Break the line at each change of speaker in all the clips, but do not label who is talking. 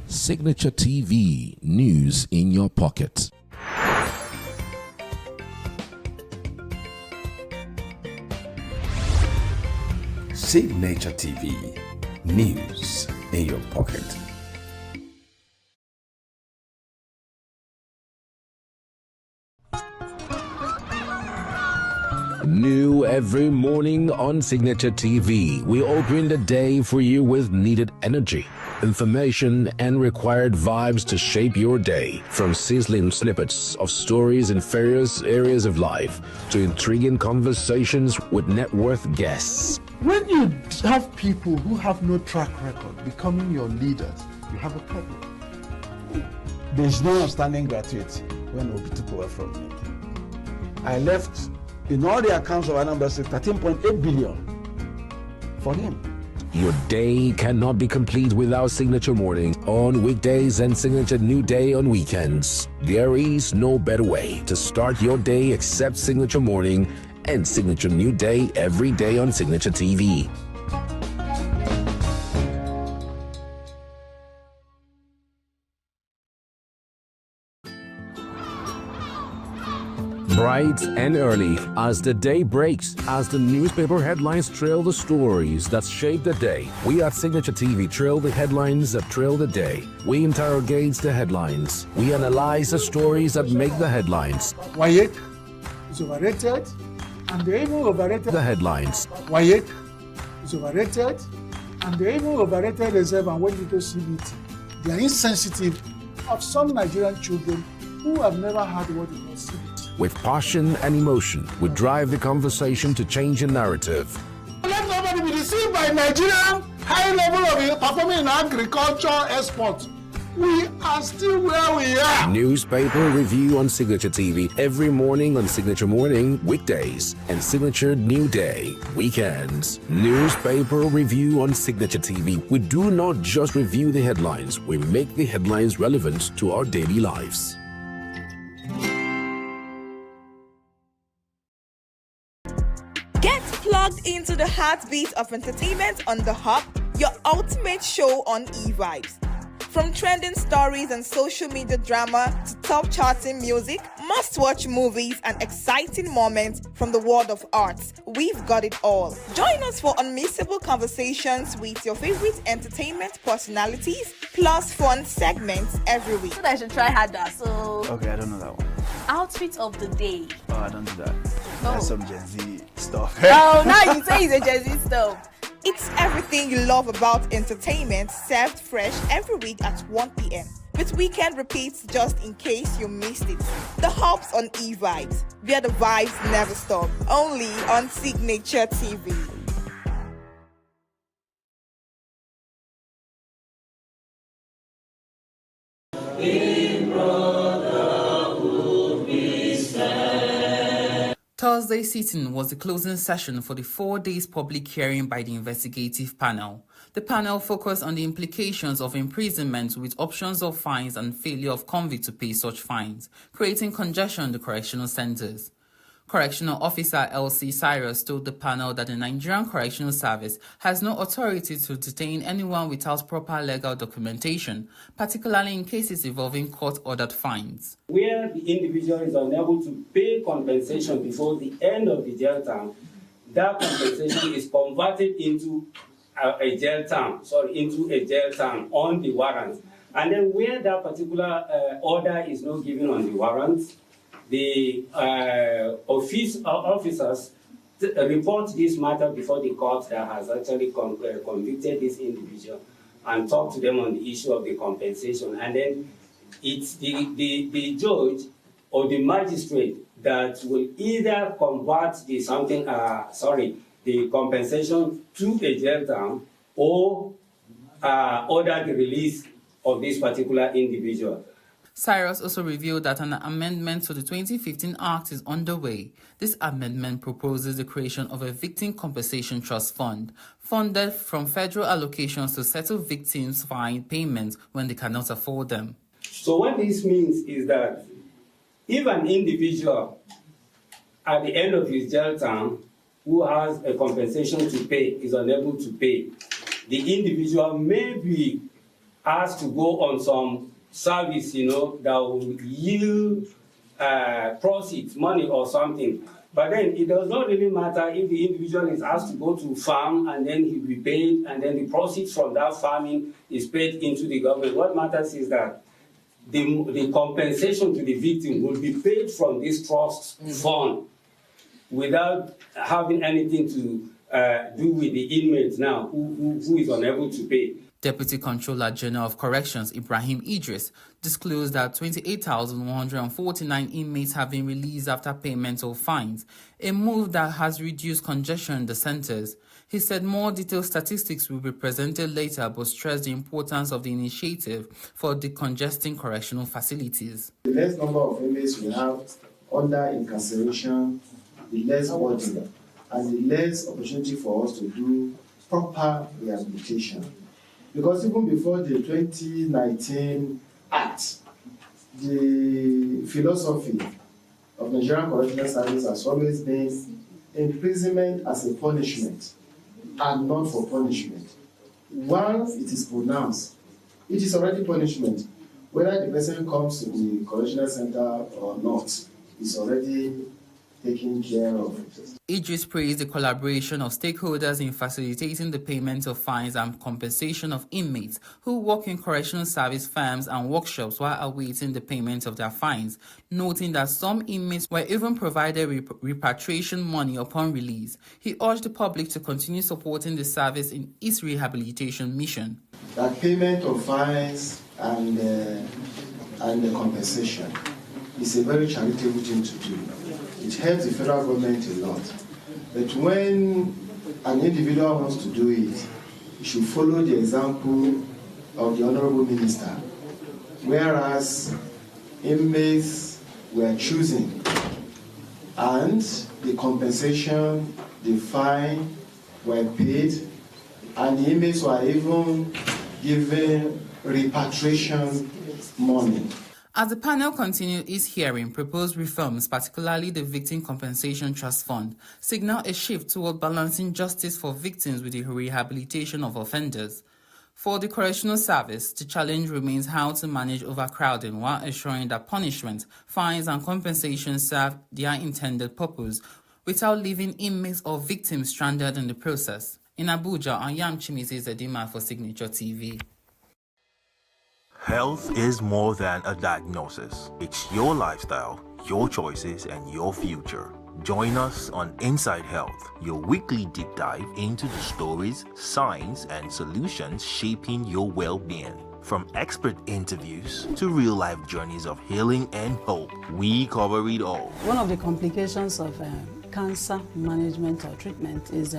Signature TV, news in your pocket.
Signature TV, news in your pocket.
New every morning on Signature TV, we open the day for you with needed energy, information, and required vibes to shape your day. From sizzling snippets of stories in various areas of life to intriguing conversations with net worth guests.
When you have people who have no track record becoming your leaders, you have a problem.
There's no outstanding gratuity when Obi took over from me. I left, in all the accounts of Anambra State, 13.8 billion for him.
Your day cannot be complete without Signature Morning on weekdays and Signature New Day on weekends. There is no better way to start your day except Signature Morning and Signature New Day every day on Signature TV. Bright and early as the day breaks, as the newspaper headlines trail the stories that shape the day, we at Signature TV trail the headlines that trail the day. We interrogate the headlines. We analyze the stories that make the headlines.
Wayek is overrated, and they even overrated
the headlines.
Wayek is overrated, and they even overrated reserve and went into CBT. They are insensitive of some Nigerian children who have never had what they call CBT.
With passion and emotion, we drive the conversation to change the narrative.
Let nobody be deceived by Nigerian high level of performing in agriculture export. We are still where we are.
Newspaper review on Signature TV every morning on Signature Morning weekdays and Signature New Day weekends. Newspaper review on Signature TV. We do not just review the headlines, we make the headlines relevant to our daily lives.
Get plugged into the heartbeat of entertainment on The Hub, your ultimate show on eVibes. From trending stories and social media drama to top charting music, must-watch movies and exciting moments from the world of arts, we've got it all. Join us for unmissable conversations with your favorite entertainment personalities, plus fun segments every week.
I should try harder, so...
Okay, I don't know that one.
Outfit of the day.
Oh, I don't do that. That's some Gen Z stuff.
Oh, now you say it's a Gen Z stuff.
It's everything you love about entertainment, served fresh every week at 1 p.m. with weekend repeats just in case you missed it. The Hub's on eVibes, where the vibes never stop. Only on Signature TV.
Thursday sitting was the closing session for the 4 days public hearing by the investigative panel. The panel focused on the implications of imprisonment with options of fines and failure of convicts to pay such fines, creating congestion in the correctional centers. Correctional Officer L.C. Cyrus told the panel that the Nigerian Correctional Service has no authority to detain anyone without proper legal documentation, particularly in cases involving court-ordered fines.
Where the individual is unable to pay compensation before the end of the jail term, that compensation is converted into a jail term on the warrant. And then where that particular order is not given on the warrant, the officers report this matter before the court that has actually convicted this individual and talk to them on the issue of the compensation. And then it's the judge or the magistrate that will either convert the compensation to a jail term or order the release of this particular individual.
Cyrus also revealed that an amendment to the 2015 Act is underway. This amendment proposes the creation of a Victim Compensation Trust Fund, funded from federal allocations to settle victims' fine payments when they cannot afford them.
So what this means is that if an individual at the end of his jail term who has a compensation to pay is unable to pay, the individual may be asked to go on some service, that will yield proceeds, money or something. But then it does not really matter if the individual is asked to go to farm and then he'll be paid, and then the proceeds from that farming is paid into the government. What matters is that the compensation to the victim will be paid from this trust fund without having anything to do with the inmate now who is unable to pay.
Deputy Controller General of Corrections Ibrahim Idris disclosed that 28,149 inmates have been released after payment of fines, a move that has reduced congestion in the centers. He said more detailed statistics will be presented later, but stressed the importance of the initiative for decongesting correctional facilities.
The less number of inmates we have under incarceration, the less burden and the less opportunity for us to do proper rehabilitation. Because even before the 2019 Act, the philosophy of Nigerian Correctional Service has always been imprisonment as a punishment and not for punishment. Once it is pronounced, it is already punishment. Whether the person comes to the correctional center or not, it's already taken care of.
Idris praised the collaboration of stakeholders in facilitating the payment of fines and compensation of inmates who work in correctional service firms and workshops while awaiting the payment of their fines, noting that some inmates were even provided repatriation money upon release. He urged the public to continue supporting the service in its rehabilitation mission.
That payment of fines and the compensation is a very charitable thing to do. It helps the federal government a lot. But when an individual wants to do it, he should follow the example of the Honorable Minister, whereas inmates were choosing, and the compensation, the fine were paid, and the inmates were even given repatriation money.
As the panel continued its hearing, proposed reforms, particularly the Victim Compensation Trust Fund, signal a shift toward balancing justice for victims with the rehabilitation of offenders. For the correctional service, the challenge remains how to manage overcrowding while ensuring that punishment, fines and compensation serve their intended purpose without leaving inmates or victims stranded in the process. In Abuja, Anyam Chimisi Zedima for Signature TV.
Health is more than a diagnosis. It's your lifestyle, your choices, and your future. Join us on Inside Health, your weekly deep dive into the stories, science, and solutions shaping your well-being. From expert interviews to real-life journeys of healing and hope, we cover it all.
One of the complications of cancer management or treatment is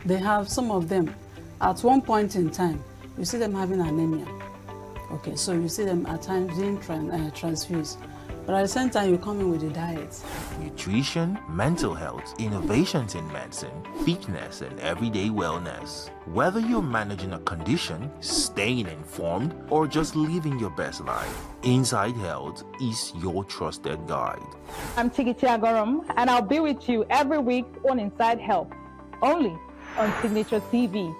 they have some of them, at one point in time, you see them having anemia. Okay, so you see them at times being transfused. But at the same time, you come in with a diet.
Nutrition, mental health, innovations in medicine, fitness, and everyday wellness. Whether you're managing a condition, staying informed, or just living your best life, Inside Health is your trusted guide.
I'm Tigiti Agorom, and I'll be with you every week on Inside Health, only on Signature TV.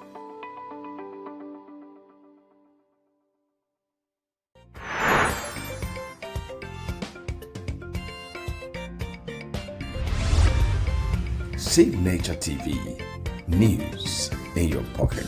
Signature TV, news in your pocket.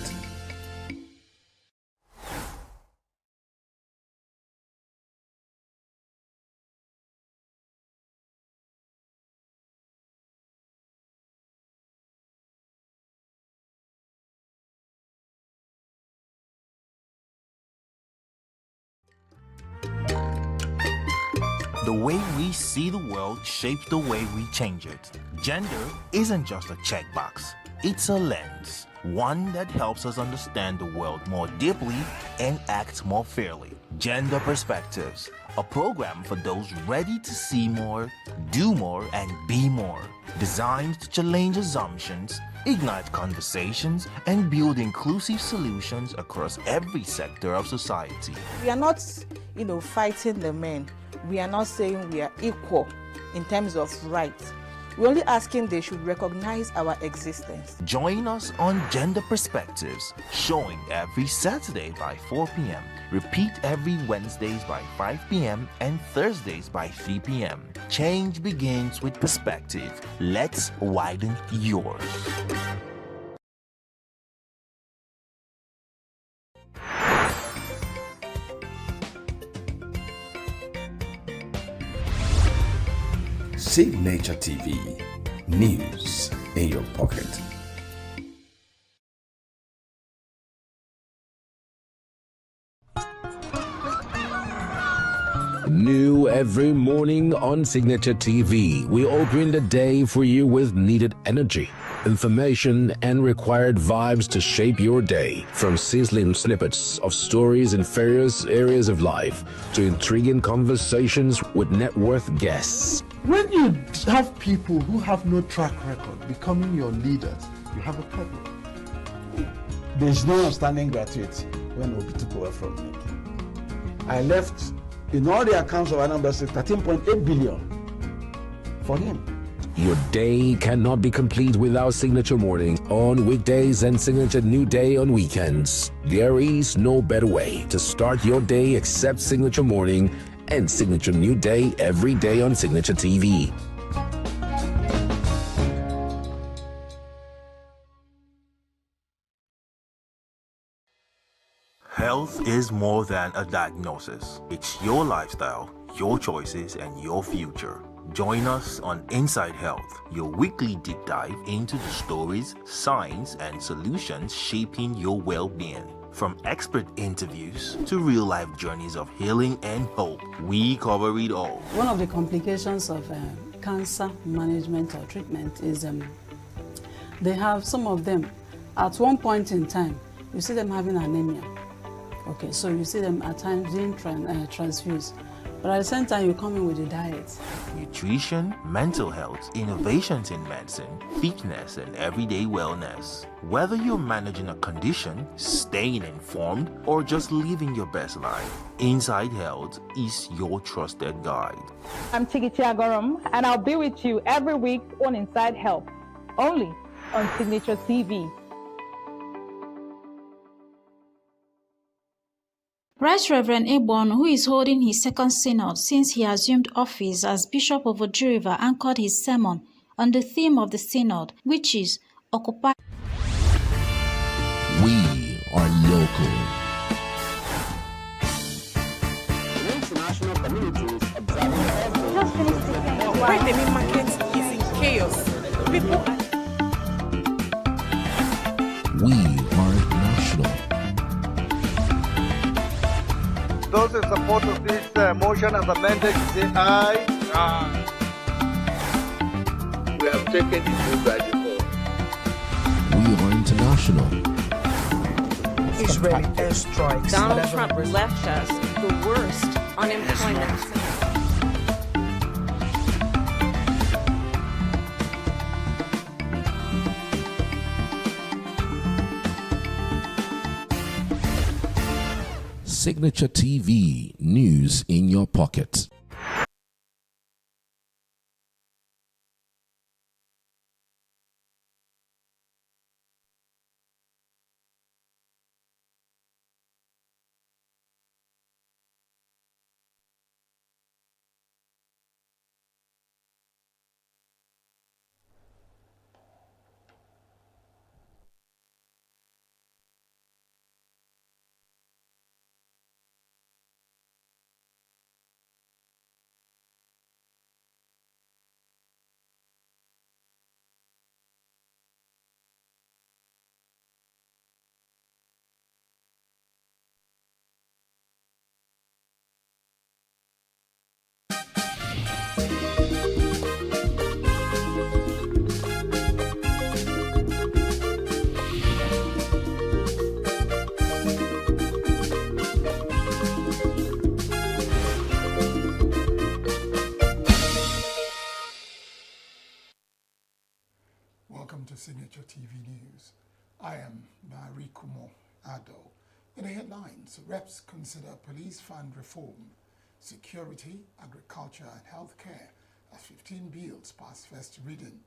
The way we see the world shapes the way we change it. Gender isn't just a checkbox, it's a lens, one that helps us understand the world more deeply and act more fairly. Gender Perspectives, a program for those ready to see more, do more, and be more. Designed to challenge assumptions, ignite conversations, and build inclusive solutions across every sector of society.
We are not, fighting the men. We are not saying we are equal in terms of rights.
We're only asking they should recognize our existence.
Join us on Gender Perspectives, showing every Saturday by 4 p.m. Repeat every Wednesdays by 5 p.m. and Thursdays by 3 p.m. Change begins with perspective. Let's widen yours.
Signature TV, news in your pocket.
New every morning on Signature TV, we open the day for you with needed energy, information, and required vibes to shape your day. From sizzling snippets of stories in various areas of life to intriguing conversations with net worth guests.
When you have people who have no track record becoming your leaders, you have a problem. There's no outstanding gratuity when Obi took over from me. I left in all the accounts of Anambra State 13.8 billion for him.
Your day cannot be complete without Signature Morning on weekdays and Signature New Day on weekends. There is no better way to start your day except Signature Morning and Signature New Day every day on Signature TV.
Health is more than a diagnosis. It's your lifestyle, your choices, and your future. Join us on Inside Health, your weekly deep dive into the stories, science, and solutions shaping your well-being. From expert interviews to real-life journeys of healing and hope, we cover it all.
One of the complications of cancer management or treatment is they have some of them, at one point in time, you see them having anemia. Okay, so you see them at times being transfused. But at the same time, you come in with the diet.
Nutrition, mental health, innovations in medicine, fitness, and everyday wellness. Whether you're managing a condition, staying informed, or just living your best life, Inside Health is your trusted guide.
I'm Tigiti Agorum, and I'll be with you every week on Inside Health, only on Signature TV.
Right Reverend Ebon, who is holding his second synod since he assumed office as Bishop of Oji River, anchored his sermon on the theme of the synod, which is Occupy.
We are local.
International communities why the main market is in chaos. People
We are national.
Those in support of this motion and amended say aye. Aye.
We have taken the vote by default.
We are international.
Israeli airstrikes.
Donald Trump left us the worst unemployment.
Signature TV, news in your pocket.
Welcome to Signature TV News. I am Barry Kumo Ado. In the headlines, reps consider police fund reform, security, agriculture and healthcare as 15 bills passed first reading.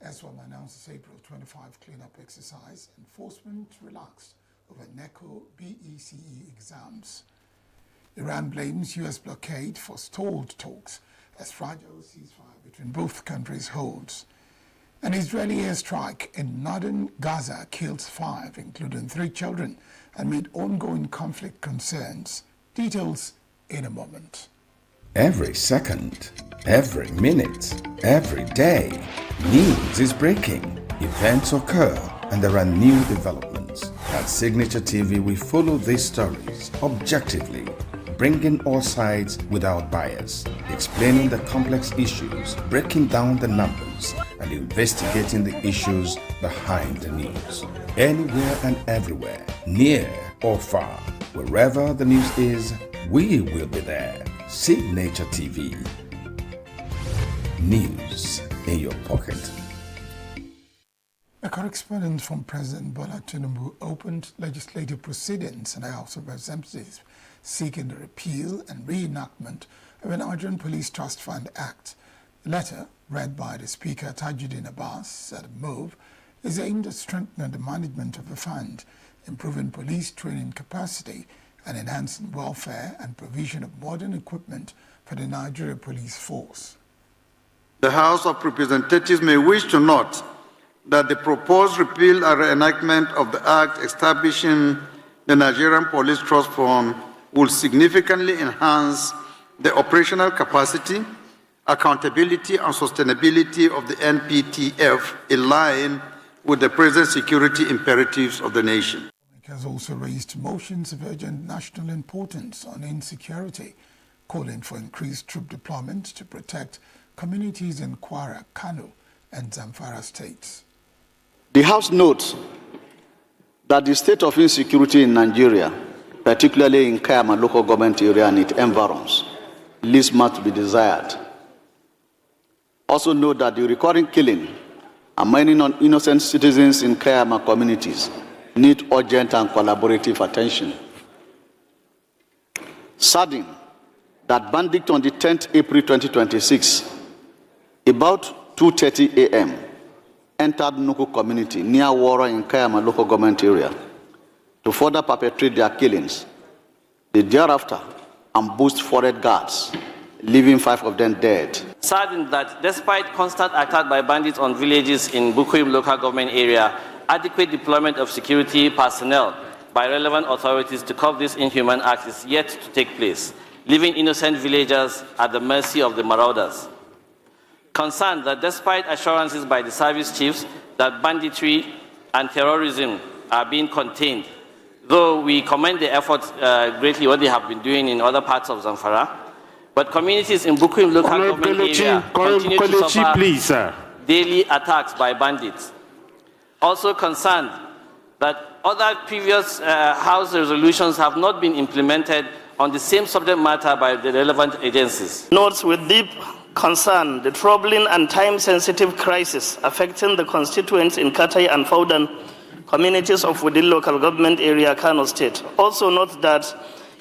ESWAM announces April 25 cleanup exercise, enforcement relaxed over NECO BECE exams. Iran blames U.S. blockade for stalled talks as fragile ceasefire between both countries holds. An Israeli airstrike in northern Gaza killed 5, including 3 children, amid ongoing conflict concerns. Details in a moment.
Every second, every minute, every day, news is breaking. Events occur and there are new developments. At Signature TV, we follow these stories objectively, bringing all sides without bias, explaining the complex issues, breaking down the numbers, and investigating the issues behind the news. Anywhere and everywhere, near or far, wherever the news is, we will be there. Signature TV. News in your pocket.
A correspondent from President Bola Tinubu opened legislative proceedings in the House of Representatives seeking the repeal and reenactment of the Nigerian Police Trust Fund Act. The letter, read by the Speaker Tajuddin Abbas, said the move is aimed at strengthening the management of the fund, improving police training capacity, and enhancing welfare and provision of modern equipment for the Nigeria Police Force.
The House of Representatives may wish to note that the proposed repeal and reenactment of the Act establishing the Nigerian Police Trust Fund will significantly enhance the operational capacity, accountability, and sustainability of the NPTF in line with the present security imperatives of the nation.
It has also raised motions of urgent national importance on insecurity, calling for increased troop deployment to protect communities in Kwara, Kano, and Zamfara states.
The House notes that the state of insecurity in Nigeria, particularly in Kayama local government area and its environs, leaves much to be desired. Also note that the recurring killing and mining on innocent citizens in Kayama communities need urgent and collaborative attention. Saddened that bandit on the 10th April 2026, about 2:30 a.m., entered Nuku community near Wara in Kayama local government area to further perpetrate their killings. They thereafter ambushed forest guards, leaving 5 of them dead.
Saddened that despite constant attack by bandits on villages in Bukuim local government area, adequate deployment of security personnel by relevant authorities to curb this inhuman act is yet to take place, leaving innocent villagers at the mercy of the marauders. Concerned that despite assurances by the service chiefs that banditry and terrorism are being contained, though we commend the efforts greatly what they have been doing in other parts of Zamfara, but communities in Bukuim local government area continue to suffer daily attacks by bandits. Also concerned that other previous House resolutions have not been implemented on the same subject matter by the relevant agencies.
Notes with deep concern the troubling and time-sensitive crisis affecting the constituents in Katai and Faudan communities of within local government area Kano State. Also note that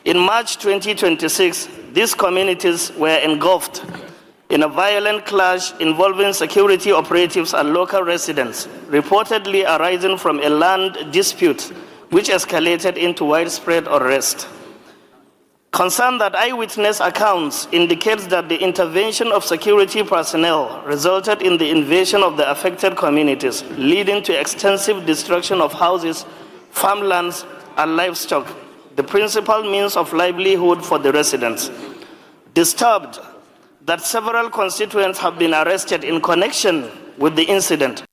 in March 2026, these communities were engulfed in a violent clash involving security operatives and local residents, reportedly arising from a land dispute which escalated into widespread unrest. Concerned that eyewitness accounts indicates that the intervention of security personnel resulted in the invasion of the affected communities, leading to extensive destruction of houses, farmlands, and livestock, the principal means of livelihood for the residents. Disturbed that several constituents have been arrested in connection with the incident.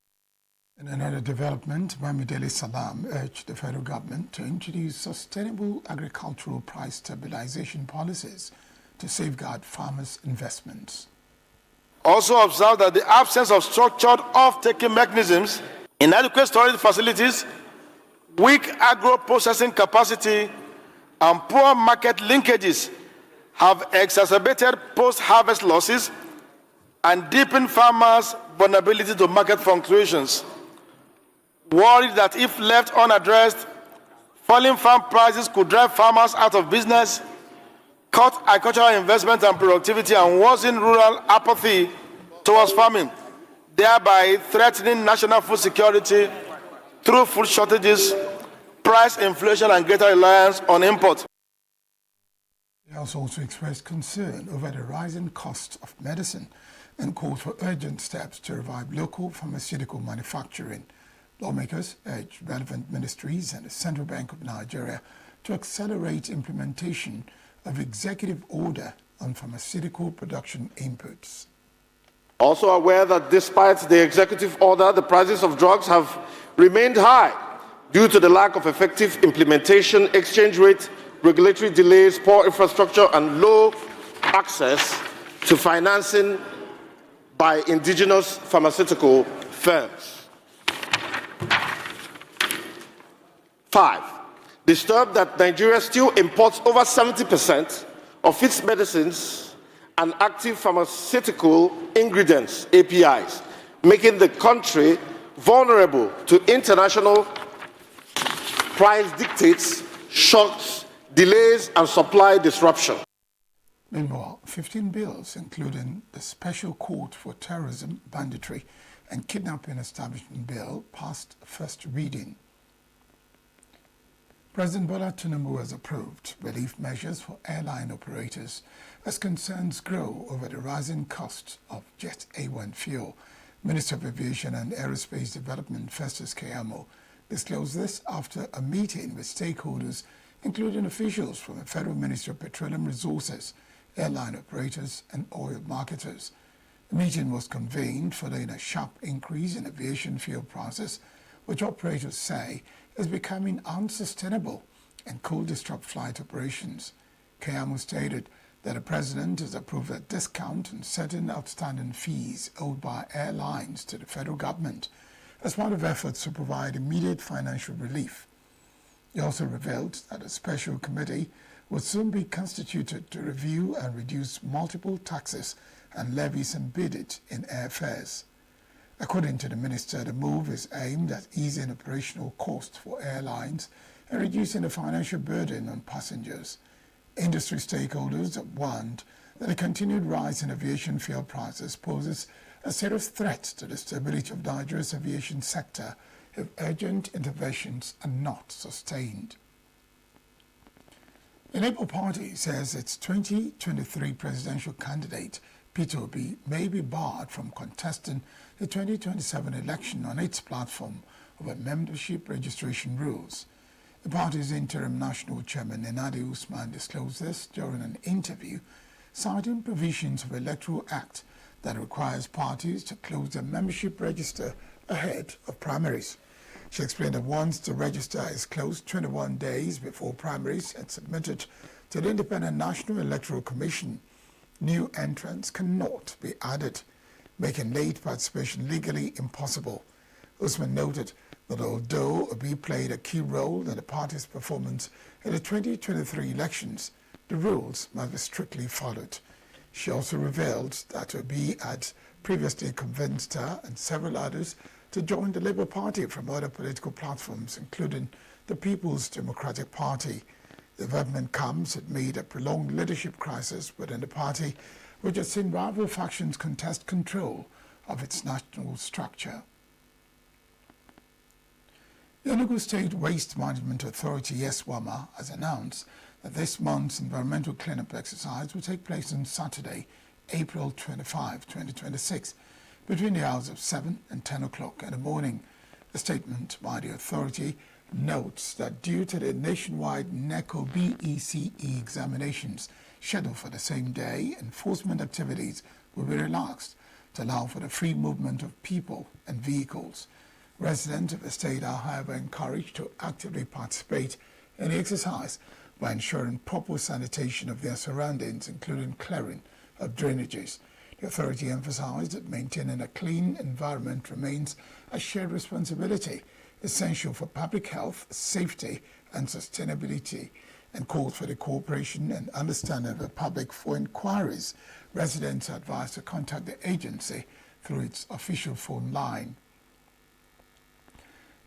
In another development, Bamidele Salam urged the federal government to introduce sustainable agricultural price stabilization policies to safeguard farmers' investments.
Also observe that the absence of structured off-taking mechanisms, inadequate storage facilities, weak agro-processing capacity, and poor market linkages have exacerbated post-harvest losses and deepened farmers' vulnerability to market fluctuations. Worried that if left unaddressed, falling farm prices could drive farmers out of business, cut agricultural investment and productivity, and worsen rural apathy towards farming, thereby threatening national food security through food shortages, price inflation, and greater reliance on imports.
They also expressed concern over the rising cost of medicine and called for urgent steps to revive local pharmaceutical manufacturing. Lawmakers urged relevant ministries and the Central Bank of Nigeria to accelerate implementation of executive order on pharmaceutical production inputs.
Also aware that despite the executive order, the prices of drugs have remained high due to the lack of effective implementation, exchange rate, regulatory delays, poor infrastructure, and low access to financing by indigenous pharmaceutical firms. 5. Disturbed that Nigeria still imports over 70% of its medicines and active pharmaceutical ingredients, APIs, making the country vulnerable to international price dictates, shocks, delays, and supply disruption.
Meanwhile, 15 bills, including the Special Court for Terrorism, Banditry, and Kidnapping Establishment Bill, passed first reading. President Bola Tinubu has approved relief measures for airline operators as concerns grow over the rising cost of Jet A1 fuel. Minister of Aviation and Aerospace Development Festus Keyamo disclosed this after a meeting with stakeholders, including officials from the Federal Ministry of Petroleum Resources, airline operators, and oil marketers. The meeting was convened following a sharp increase in aviation fuel prices, which operators say is becoming unsustainable and could disrupt flight operations. Keyamo stated that the President has approved a discount on certain outstanding fees owed by airlines to the federal government as part of efforts to provide immediate financial relief. He also revealed that a special committee will soon be constituted to review and reduce multiple taxes and levies embedded in airfares. According to the minister, the move is aimed at easing operational costs for airlines and reducing the financial burden on passengers. Industry stakeholders have warned that the continued rise in aviation fuel prices poses a serious threat to the stability of Nigeria's aviation sector if urgent interventions are not sustained. The Labour Party says its 2023 presidential candidate, Peter Obi, may be barred from contesting the 2027 election on its platform over membership registration rules. The party's interim national chairman, Nenadi Usman, disclosed this during an interview, citing provisions of the Electoral Act that requires parties to close their membership register ahead of primaries. She explained that once the register is closed 21 days before primaries and submitted to the Independent National Electoral Commission, new entrants cannot be added, making late participation legally impossible. Usman noted that although Obi played a key role in the party's performance in the 2023 elections, the rules must be strictly followed. She also revealed that Obi had previously convinced her and several others to join the Labour Party from other political platforms, including the People's Democratic Party. The development comes amid a prolonged leadership crisis within the party, which has seen rival factions contest control of its national structure. The ENUGU State Waste Management Authority, ESWAMA, has announced that this month's environmental cleanup exercise will take place on Saturday, April 25, 2026, between the hours of 7 and 10 o'clock in the morning. A statement by the authority notes that due to the nationwide NECO BECE examinations scheduled for the same day, enforcement activities will be relaxed to allow for the free movement of people and vehicles. Residents of the state are, however, encouraged to actively participate in the exercise by ensuring proper sanitation of their surroundings, including clearing of drainages. The authority emphasized that maintaining a clean environment remains a shared responsibility, essential for public health, safety, and sustainability, and called for the cooperation and understanding of the public. For inquiries, residents are advised to contact the agency through its official phone line.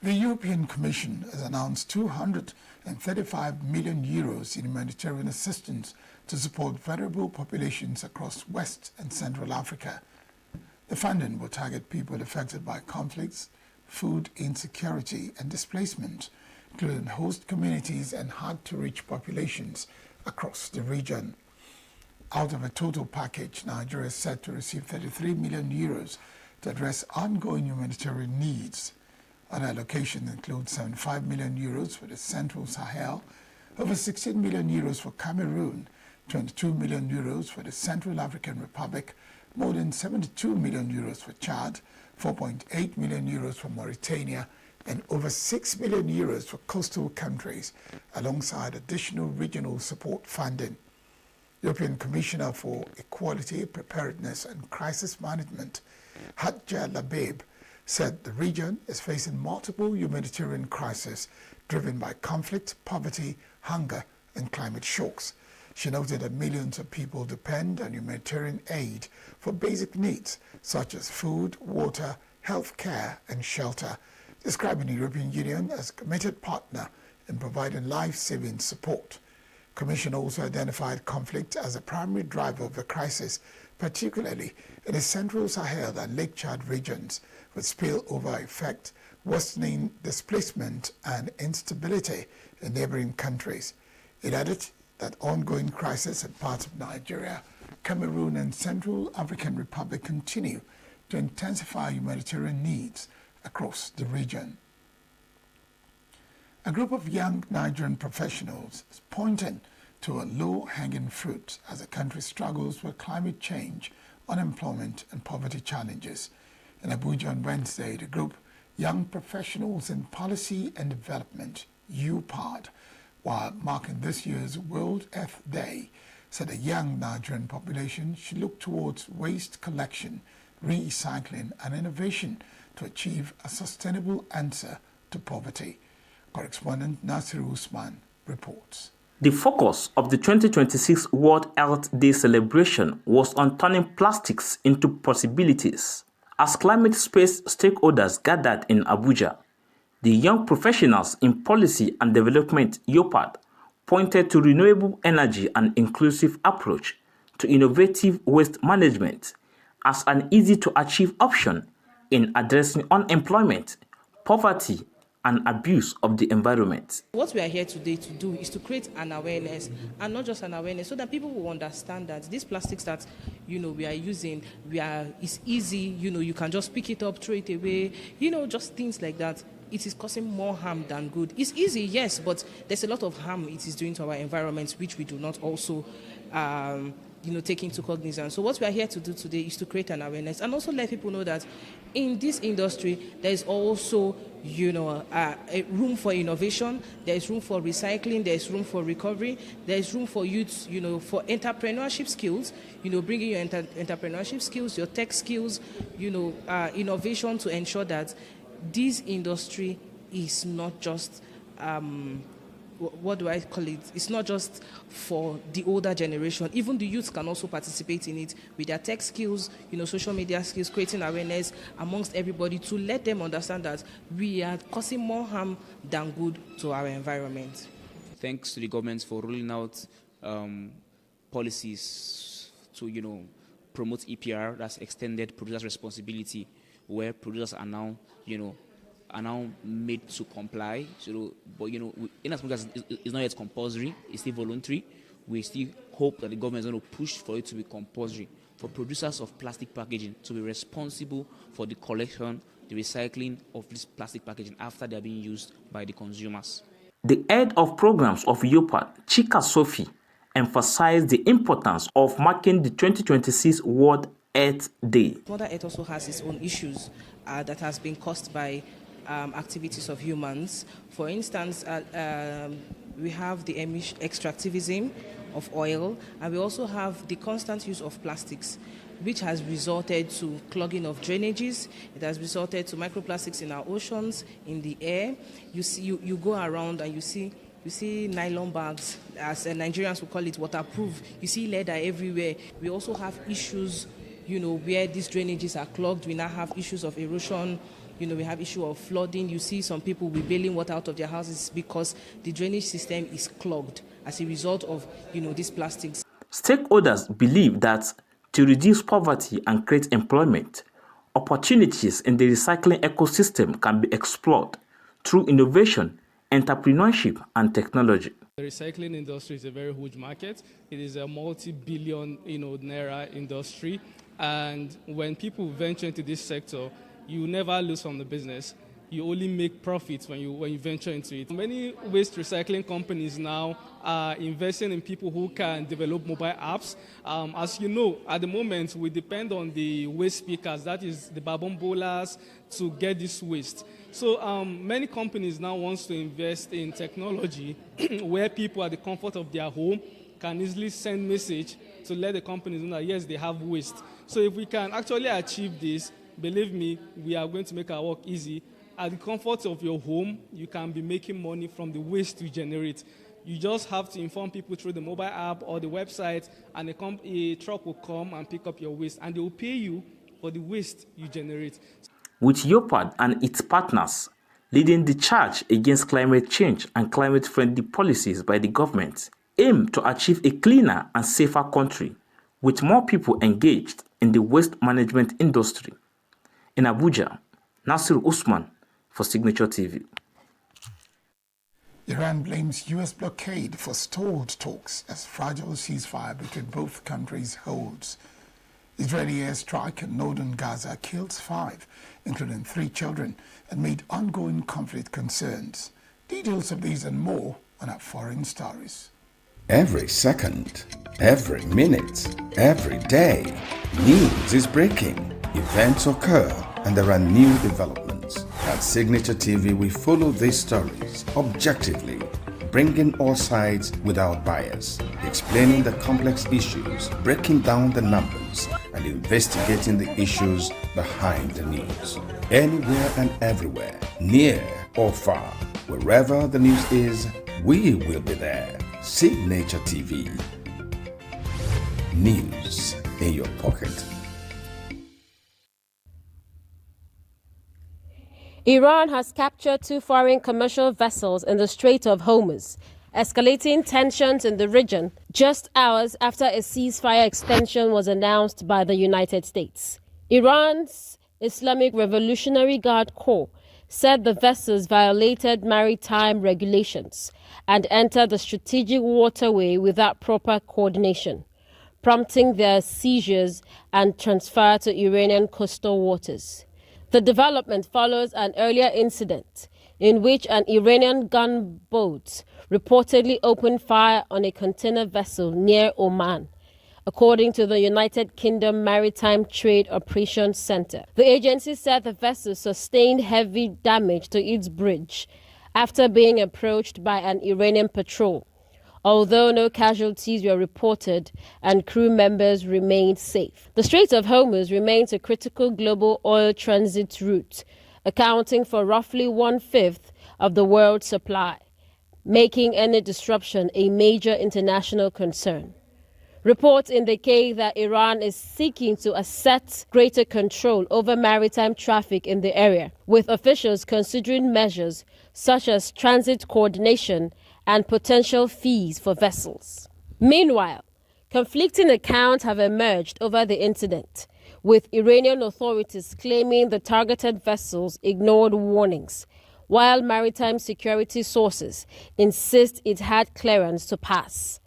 The European Commission has announced 235 million euros in humanitarian assistance to support vulnerable populations across West and Central Africa. The funding will target people affected by conflicts, food insecurity and displacement, including host communities and hard-to-reach populations across the region. Out of a total package, Nigeria is set to receive 33 million euros to address ongoing humanitarian needs. Other allocations include 75 million euros for the Central Sahel, over 16 million euros for Cameroon, 22 million euros for the Central African Republic, more than 72 million euros for Chad, 4.8 million euros for Mauritania, and over 6 million euros for coastal countries, alongside additional regional support funding. European Commissioner for Equality, Preparedness and Crisis Management, Hadja Labib, said the region is facing multiple humanitarian crises driven by conflict, poverty, hunger, and climate shocks. She noted that millions of people depend on humanitarian aid for basic needs such as food, water, health care, and shelter, describing the European Union as a committed partner in providing life-saving support. The Commission also identified conflict as a primary driver of the crisis, particularly in the Central Sahel and Lake Chad regions, with spillover effect, worsening displacement and instability in neighboring countries. It added that ongoing crises in parts of Nigeria, Cameroon and Central African Republic continue to intensify humanitarian needs across the region. A group of young Nigerian professionals is pointing to a low-hanging fruit as the country struggles with climate change, unemployment and poverty challenges. In Abuja on Wednesday, the group Young Professionals in Policy and Development, UPAD, while marking this year's World Earth Day, said the young Nigerian population should look towards waste collection, recycling and innovation to achieve a sustainable answer to poverty. Correspondent Nasir Usman reports.
The focus of the 2026 World Earth Day celebration was on turning plastics into possibilities. As climate space stakeholders gathered in Abuja, the Young Professionals in Policy and Development (YOPAD) pointed to renewable energy and inclusive approach to innovative waste management as an easy-to-achieve option in addressing unemployment, poverty, and abuse of the environment.
What we are here today to do is to create an awareness, and not just an awareness, so that people will understand that these plastics that we are using, it's easy. You can just pick it up, throw it away. Just things like that. It is causing more harm than good. It's easy, yes, but there's a lot of harm it is doing to our environment, which we do not also take into cognizance. So what we are here to do today is to create an awareness and also let people know that in this industry, there is also, a room for innovation, there is room for recycling, there is room for recovery, there is room for youth, for entrepreneurship skills, bringing your entrepreneurship skills, your tech skills, innovation to ensure that this industry is not just what do I call it? It's not just for the older generation. Even the youth can also participate in it with their tech skills, social media skills, creating awareness amongst everybody to let them understand that we are causing more harm than good to our environment.
Thanks to the government for rolling out policies to, promote EPR, that's extended producer's responsibility, where producers are now, are now made to comply. But in as much as it's not yet compulsory, it's still voluntary. We still hope that the government is going to push for it to be compulsory for producers of plastic packaging to be responsible for the collection, the recycling of this plastic packaging after they are being used by the consumers.
The head of programs of YOPAD, Chika Sophie, emphasized the importance of marking the 2026 World Earth Day.
Mother Earth also has its own issues that has been caused by activities of humans. For instance, we have the extractivism of oil, and we also have the constant use of plastics, which has resulted to clogging of drainages. It has resulted to microplastics in our oceans, in the air. You go around and you see nylon bags, as Nigerians will call it, waterproof. You see leather everywhere. We also have issues, where these drainages are clogged. We now have issues of erosion we have issue of flooding. You see some people will be bailing water out of their houses because the drainage system is clogged as a result of, these plastics.
Stakeholders believe that to reduce poverty and create employment, opportunities in the recycling ecosystem can be explored through innovation, entrepreneurship, and technology.
The recycling industry is a very huge market. It is a multi-billion, naira industry. And when people venture into this sector, you never lose from the business. You only make profits when you venture into it. Many waste recycling companies now are investing in people who can develop mobile apps. As you know, at the moment, we depend on the waste pickers, that is the babombolas, to get this waste. So many companies now want to invest in technology where people at the comfort of their home can easily send message to let the companies know that, yes, they have waste. So if we can actually achieve this, believe me, we are going to make our work easy. At the comfort of your home, you can be making money from the waste you generate. You just have to inform people through the mobile app or the website, and a truck will come and pick up your waste, and they will pay you for the waste you generate.
With YOPAD and its partners leading the charge against climate change and climate-friendly policies by the government, aim to achieve a cleaner and safer country with more people engaged in the waste management industry. In Abuja, Nasir Usman for Signature TV.
Iran blames U.S. blockade for stalled talks as fragile ceasefire between both countries holds. Israeli airstrike in northern Gaza killed 5, including 3 children, and made ongoing conflict concerns. Details of these and more on our Foreign Stories.
Every second, every minute, every day, news is breaking. Events occur and there are new developments. At Signature TV, we follow these stories objectively, bringing all sides without bias, explaining the complex issues, breaking down the numbers, and investigating the issues behind the news. Anywhere and everywhere, near or far, wherever the news is, we will be there. Signature TV. News in your pocket.
Iran has captured 2 foreign commercial vessels in the Strait of Hormuz, escalating tensions in the region just hours after a ceasefire extension was announced by the United States. Iran's Islamic Revolutionary Guard Corps said the vessels violated maritime regulations and entered the strategic waterway without proper coordination, prompting their seizures and transfer to Iranian coastal waters. The development follows an earlier incident in which an Iranian gunboat reportedly opened fire on a container vessel near Oman, according to the United Kingdom Maritime Trade Operations Center. The agency said the vessel sustained heavy damage to its bridge after being approached by an Iranian patrol, although no casualties were reported and crew members remained safe. The Strait of Hormuz remains a critical global oil transit route, accounting for roughly 1/5 of the world's supply, making any disruption a major international concern. Reports indicate that Iran is seeking to assert greater control over maritime traffic in the area, with officials considering measures such as transit coordination and potential fees for vessels. Meanwhile, conflicting accounts have emerged over the incident, with Iranian authorities claiming the targeted vessels ignored warnings, while maritime security sources insist it had clearance to pass.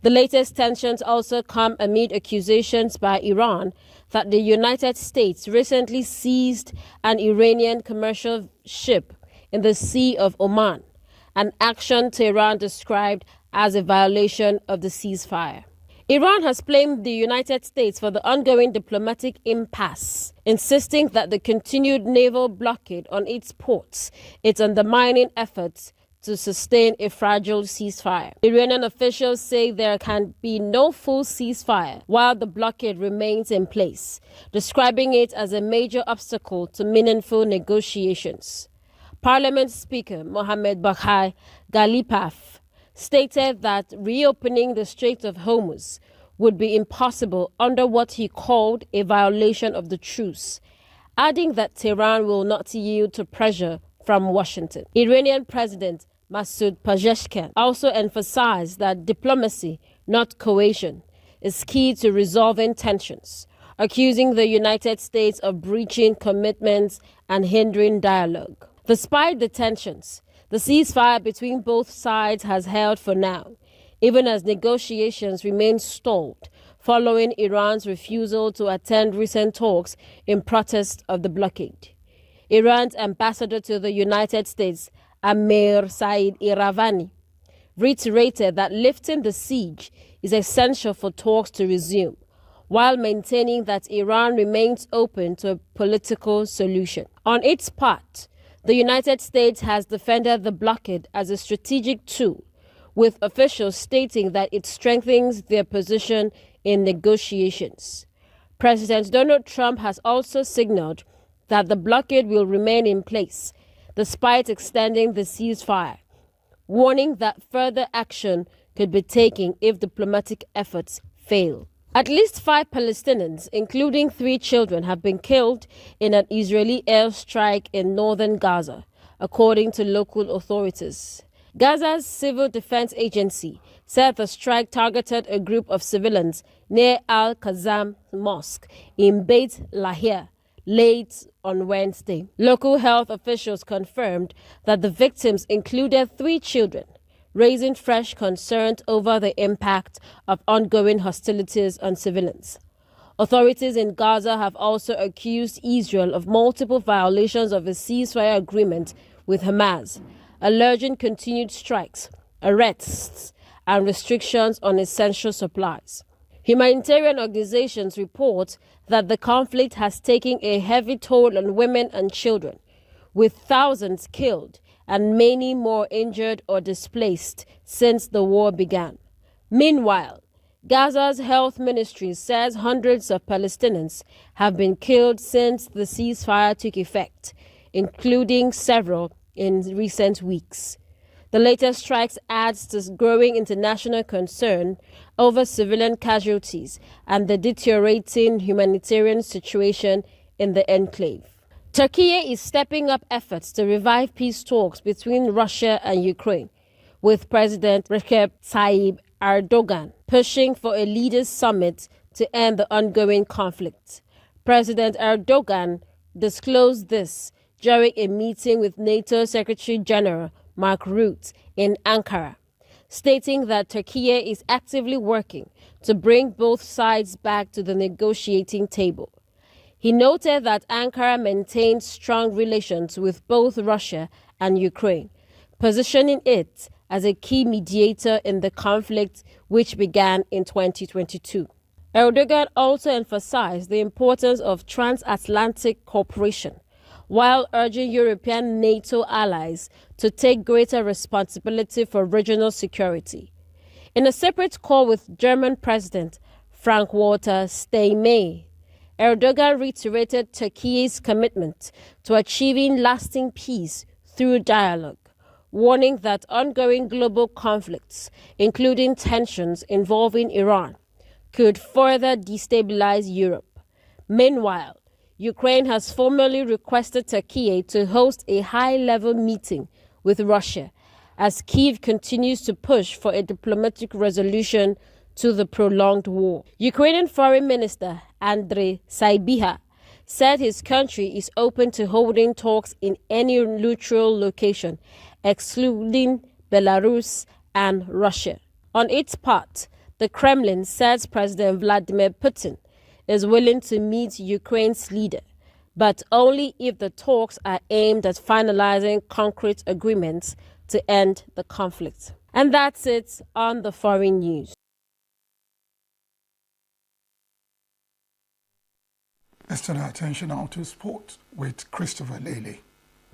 The latest tensions also come amid accusations by Iran that the United States recently seized an Iranian commercial ship in the Sea of Oman, an action Tehran described as a violation of the ceasefire. Iran has blamed the United States for the ongoing diplomatic impasse, insisting that the continued naval blockade on its ports is undermining efforts to sustain a fragile ceasefire. Iranian officials say there can be no full ceasefire while the blockade remains in place, describing it as a major obstacle to meaningful negotiations. Parliament Speaker Mohammad Baghai Ghalibaf stated that reopening the Strait of Hormuz would be impossible under what he called a violation of the truce, adding that Tehran will not yield to pressure from Washington. Iranian President Masoud Pezeshkian also emphasized that diplomacy, not coercion, is key to resolving tensions, accusing the United States of breaching commitments and hindering dialogue. Despite the tensions, the ceasefire between both sides has held for now, even as negotiations remain stalled following Iran's refusal to attend recent talks in protest of the blockade. Iran's ambassador to the United States, Amir Said Iravani, reiterated that lifting the siege is essential for talks to resume, while maintaining that Iran remains open to a political solution. On its part, the United States has defended the blockade as a strategic tool, with officials stating that it strengthens their position in negotiations. President Donald Trump has also signaled that the blockade will remain in place, despite extending the ceasefire, warning that further action could be taken if diplomatic efforts fail. At least 5 Palestinians, including 3 children, have been killed in an Israeli airstrike in northern Gaza, according to local authorities. Gaza's civil defense agency said the strike targeted a group of civilians near Al-Qassam Mosque in Beit Lahia late on Wednesday. Local health officials confirmed that the victims included 3 children, raising fresh concerns over the impact of ongoing hostilities on civilians. Authorities in Gaza have also accused Israel of multiple violations of a ceasefire agreement with Hamas, alleging continued strikes, arrests, and restrictions on essential supplies. Humanitarian organizations report that the conflict has taken a heavy toll on women and children, with thousands killed and many more injured or displaced since the war began. Meanwhile, Gaza's health ministry says hundreds of Palestinians have been killed since the ceasefire took effect, including several in recent weeks. The latest strikes adds to growing international concern over civilian casualties and the deteriorating humanitarian situation in the enclave. Turkey is stepping up efforts to revive peace talks between Russia and Ukraine, with President Recep Tayyip Erdogan pushing for a leaders' summit to end the ongoing conflict. President Erdogan disclosed this during a meeting with NATO Secretary General Mark Rutte in Ankara, stating that Turkey is actively working to bring both sides back to the negotiating table. He noted that Ankara maintains strong relations with both Russia and Ukraine, positioning it as a key mediator in the conflict which began in 2022. Erdogan also emphasized the importance of transatlantic cooperation, while urging European NATO allies to take greater responsibility for regional security. In a separate call with German President Frank-Walter Steinmeier, Erdogan reiterated Turkey's commitment to achieving lasting peace through dialogue, warning that ongoing global conflicts, including tensions involving Iran, could further destabilize Europe. Meanwhile, Ukraine has formally requested Turkey to host a high-level meeting with Russia as Kyiv continues to push for a diplomatic resolution to the prolonged war. Ukrainian Foreign Minister Andriy Sybiha said his country is open to holding talks in any neutral location, excluding Belarus and Russia. On its part, the Kremlin says President Vladimir Putin is willing to meet Ukraine's leader, but only if the talks are aimed at finalizing concrete agreements to end the conflict. And that's it on the foreign news.
Let's turn our attention now to sport with Christopher Lely.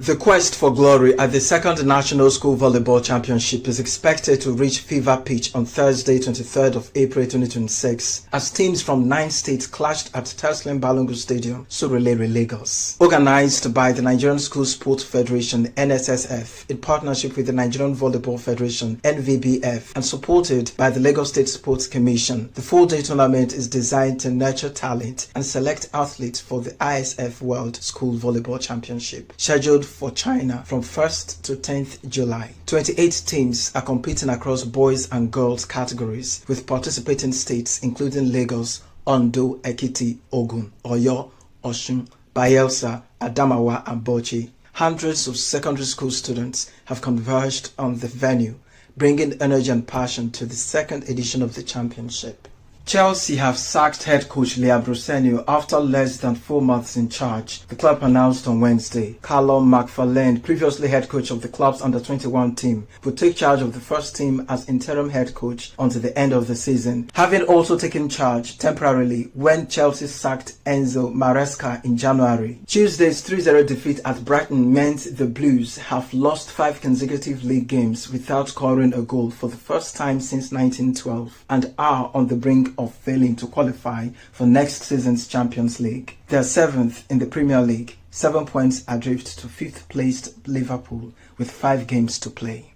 The quest for glory at the second National School Volleyball Championship is expected to reach fever pitch on Thursday, 23rd of April 2026, as teams from 9 states clashed at Teslim Balungu Stadium, Surulere, Lagos. Organized by the Nigerian School Sports Federation (NSSF) in partnership with the Nigerian Volleyball Federation (NVBF) and supported by the Lagos State Sports Commission, the 4-day tournament is designed to nurture talent and select athletes for the ISF World School Volleyball Championship, scheduled for China from 1st to 10th July. 28 teams are competing across boys and girls categories, with participating states including Lagos, Ondo, Ekiti, Ogun, Oyo, Osun, Bayelsa, Adamawa and Bauchi. Hundreds of secondary school students have converged on the venue, bringing energy and passion to the second edition of the championship. Chelsea have sacked head coach Liam Rosenio after less than 4 months in charge, the club announced on Wednesday. Callum McFarlane, previously head coach of the club's under-21 team, will take charge of the first team as interim head coach until the end of the season, having also taken charge temporarily when Chelsea sacked Enzo Maresca in January. Tuesday's 3-0 defeat at Brighton meant the Blues have lost 5 consecutive league games without scoring a goal for the first time since 1912 and are on the brink of failing to qualify for next season's Champions League. They are 7th in the Premier League, 7 points adrift to 5th placed Liverpool with 5 games to play.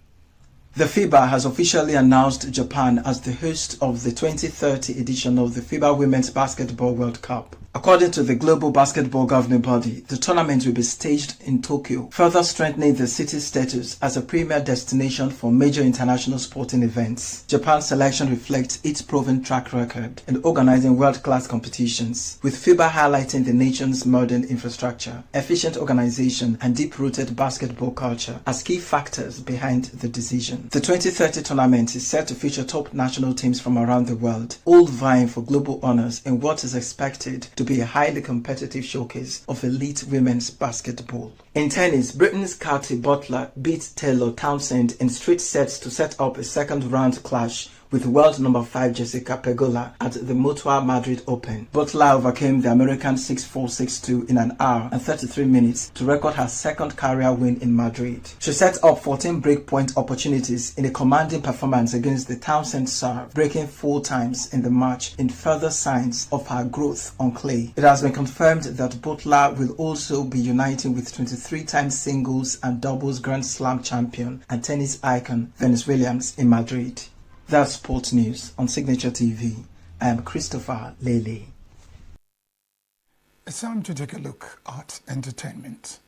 The FIBA has officially announced Japan as the host of the 2030 edition of the FIBA Women's Basketball World Cup. According to the global basketball governing body, the tournament will be staged in Tokyo, further strengthening the city's status as a premier destination for major international sporting events. Japan's selection reflects its proven track record in organizing world-class competitions, with FIBA highlighting the nation's modern infrastructure, efficient organization, and deep-rooted basketball culture as key factors behind the decision. The 2030 tournament is set to feature top national teams from around the world, all vying for global honors in what is expected to be a highly competitive showcase of elite women's basketball. In tennis, Britain's Katie Butler beat Taylor Townsend in straight sets to set up a second-round clash with world number 5 Jessica Pegula at the Mutua Madrid Open. Butler overcame the American 6-4, 6-2 in an hour and 33 minutes to record her second career win in Madrid. She set up 14 breakpoint opportunities in a commanding performance against the Townsend serve, breaking 4 times in the match in further signs of her growth on clay. It has been confirmed that Butler will also be uniting with 23-time singles and doubles Grand Slam champion and tennis icon Venus Williams in Madrid. That's sports news on Signature TV. I am Christopher Lele.
It's time to take a look at entertainment.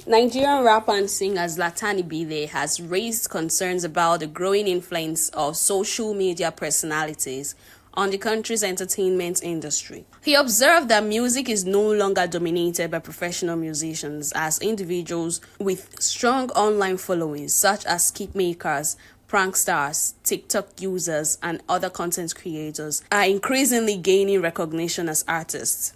Nigerian rapper and singer Zlatan Ibile has raised concerns about the growing influence of social media personalities on the country's entertainment industry. He observed that music is no longer dominated by professional musicians, as individuals with strong online followings such as skit makers, pranksters, TikTok users, and other content creators are increasingly gaining recognition as artists.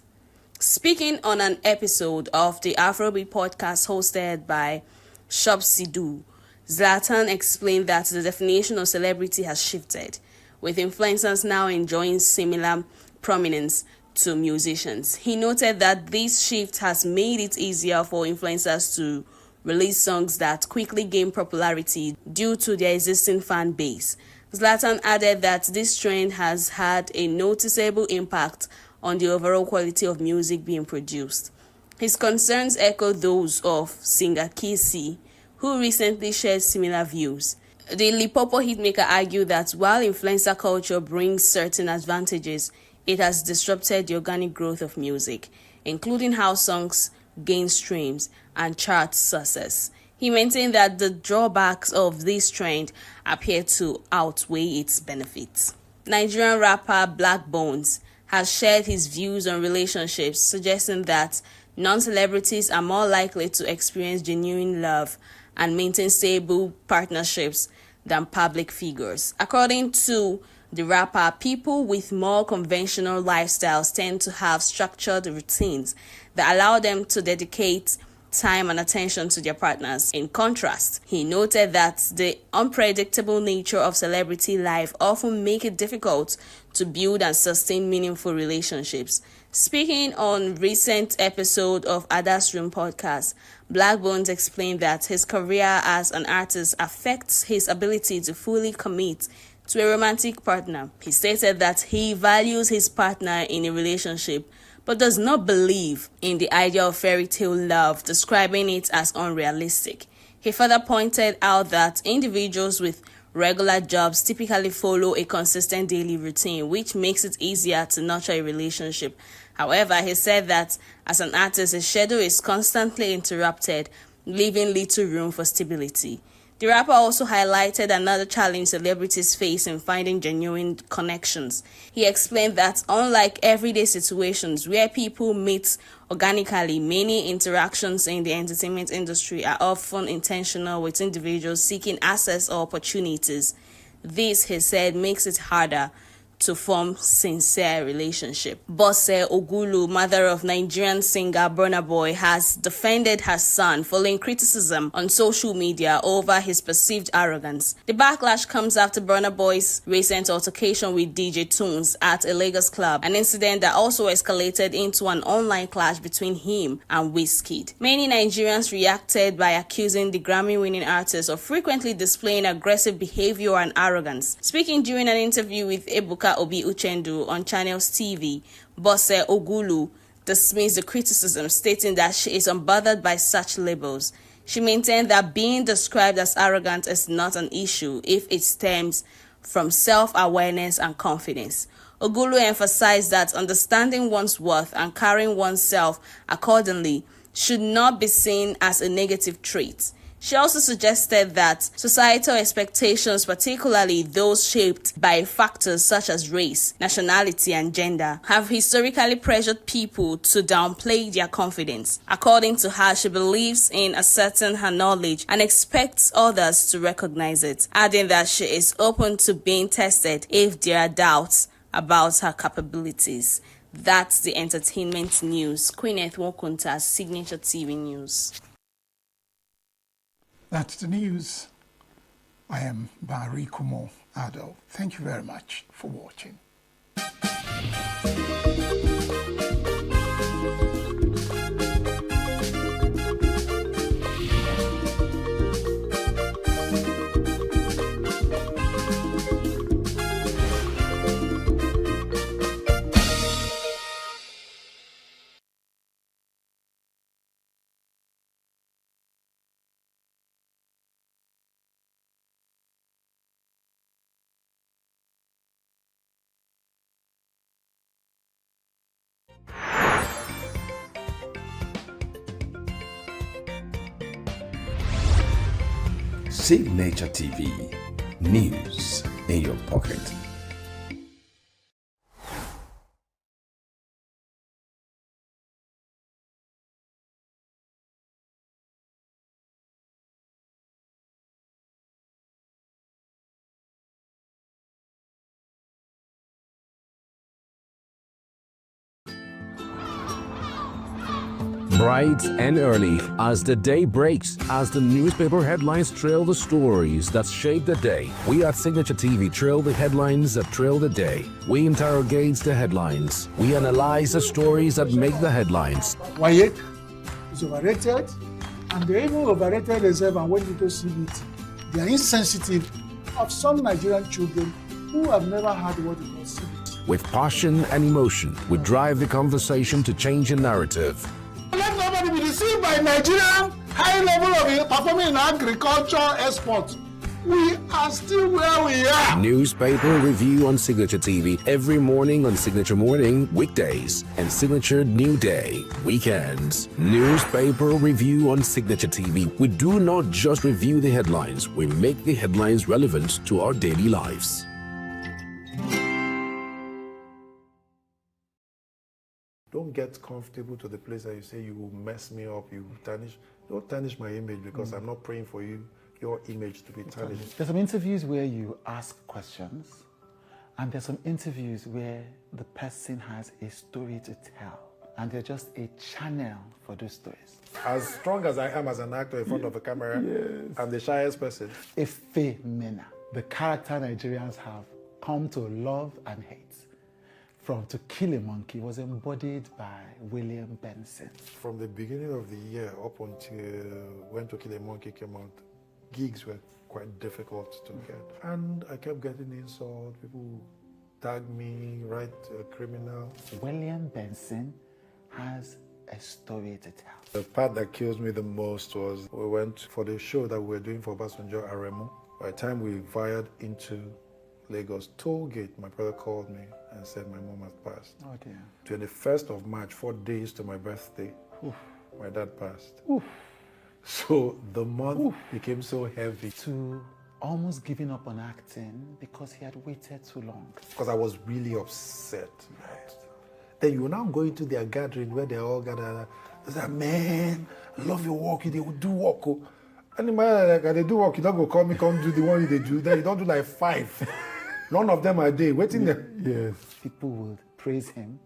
Speaking on an episode of the Afrobeat podcast hosted by Shop Sidu, Zlatan explained that the definition of celebrity has shifted, with influencers now enjoying similar prominence to musicians. He noted that this shift has made it easier for influencers to release songs that quickly gain popularity due to their existing fan base. Zlatan added that this trend has had a noticeable impact on the overall quality of music being produced. His concerns echo those of singer Kissy, who recently shared similar views. The Lipopo hitmaker argued that while influencer culture brings certain advantages, it has disrupted the organic growth of music, including how songs gain streams and chart success. He maintained that the drawbacks of this trend appear to outweigh its benefits. Nigerian rapper Black Bones has shared his views on relationships, suggesting that non-celebrities are more likely to experience genuine love and maintain stable partnerships than public figures. According to the rapper, people with more conventional lifestyles tend to have structured routines that allow them to dedicate time and attention to their partners. In contrast, he noted that the unpredictable nature of celebrity life often make it difficult to build and sustain meaningful relationships, Speaking on recent episode of Ada's Room podcast, Black Bones explained that his career as an artist affects his ability to fully commit to a romantic partner. He stated that he values his partner in a relationship but does not believe in the idea of fairy tale love, describing it as unrealistic. He further pointed out that individuals with regular jobs typically follow a consistent daily routine, which makes it easier to nurture a relationship. However, he said that as an artist, his schedule is constantly interrupted, leaving little room for stability. The rapper also highlighted another challenge celebrities face in finding genuine connections. He explained that unlike everyday situations where people meet organically, many interactions in the entertainment industry are often intentional, with individuals seeking access or opportunities. This, he said, makes it harder to form sincere relationship. Bose Ogulu, mother of Nigerian singer Burna Boy, has defended her son following criticism on social media over his perceived arrogance. The backlash comes after Burna Boy's recent altercation with DJ Tunes at a Lagos club, an incident that also escalated into an online clash between him and Wizkid. Many Nigerians reacted by accusing the Grammy-winning artist of frequently displaying aggressive behavior and arrogance. Speaking during an interview with Ebuka Obi Uchendu on Channels TV, Bose Ogulu dismissed the criticism, stating that she is unbothered by such labels. She maintained that being described as arrogant is not an issue if it stems from self-awareness and confidence. Ogulu emphasized that understanding one's worth and carrying oneself accordingly should not be seen as a negative trait. She also suggested that societal expectations, particularly those shaped by factors such as race, nationality, and gender, have historically pressured people to downplay their confidence. According to her, she believes in asserting her knowledge and expects others to recognize it, adding that she is open to being tested if there are doubts about her capabilities. That's the entertainment news. Queen Wokunta's Signature TV News.
That's the news. I am Barry Kumo Ado. Thank you very much for watching.
Signature TV, news in your pocket.
Bright and early, as the day breaks, as the newspaper headlines trail the stories that shape the day, we at Signature TV trail the headlines that trail the day. We interrogate the headlines. We analyze the stories that make the headlines.
Wyatt is overrated, and they even overrated themselves, and when people see it, they are insensitive of some Nigerian children who have never had what they call CBT.
With passion and emotion, we drive the conversation to change a narrative.
Let nobody be deceived by Nigerian high level of performing in agriculture export. We are still where we are.
Newspaper review on Signature TV every morning on Signature Morning, weekdays, and Signature New Day, weekends. Newspaper review on Signature TV. We do not just review the headlines, we make the headlines relevant to our daily lives.
Don't get comfortable to the place that you say you will mess me up, you will tarnish. Don't tarnish my image because I'm not praying for your image to be tarnished.
There's some interviews where you ask questions, and there's some interviews where the person has a story to tell, and they're just a channel for those stories.
As strong as I am as an actor in front of a camera, yes. I'm the shyest person.
Efe Mena, the character Nigerians have come to love and hate. from To Kill a Monkey was embodied by William Benson.
From the beginning of the year up until when To Kill a Monkey came out, gigs were quite difficult to get. And I kept getting insults. People tag me, write criminal.
William Benson has a story to tell.
The part that kills me the most was we went for the show that we were doing for Basunjo Aremu. By the time we fired into Lagos toll gate, my brother called me and said my mom had passed.
Oh dear.
21st of March, 4 days to my birthday,
Oof.
my dad passed.
Oof.
So the month became so heavy.
To almost giving up on acting because he had waited too long.
Because I was really upset. Then you now go into their gathering where they all gather. They say, man, I love your work. They will do work. And in my like, they do work, you don't go call me, come do the one they do. Then you don't do like 5. None of them are there. Waiting there.
Yes. People would praise him,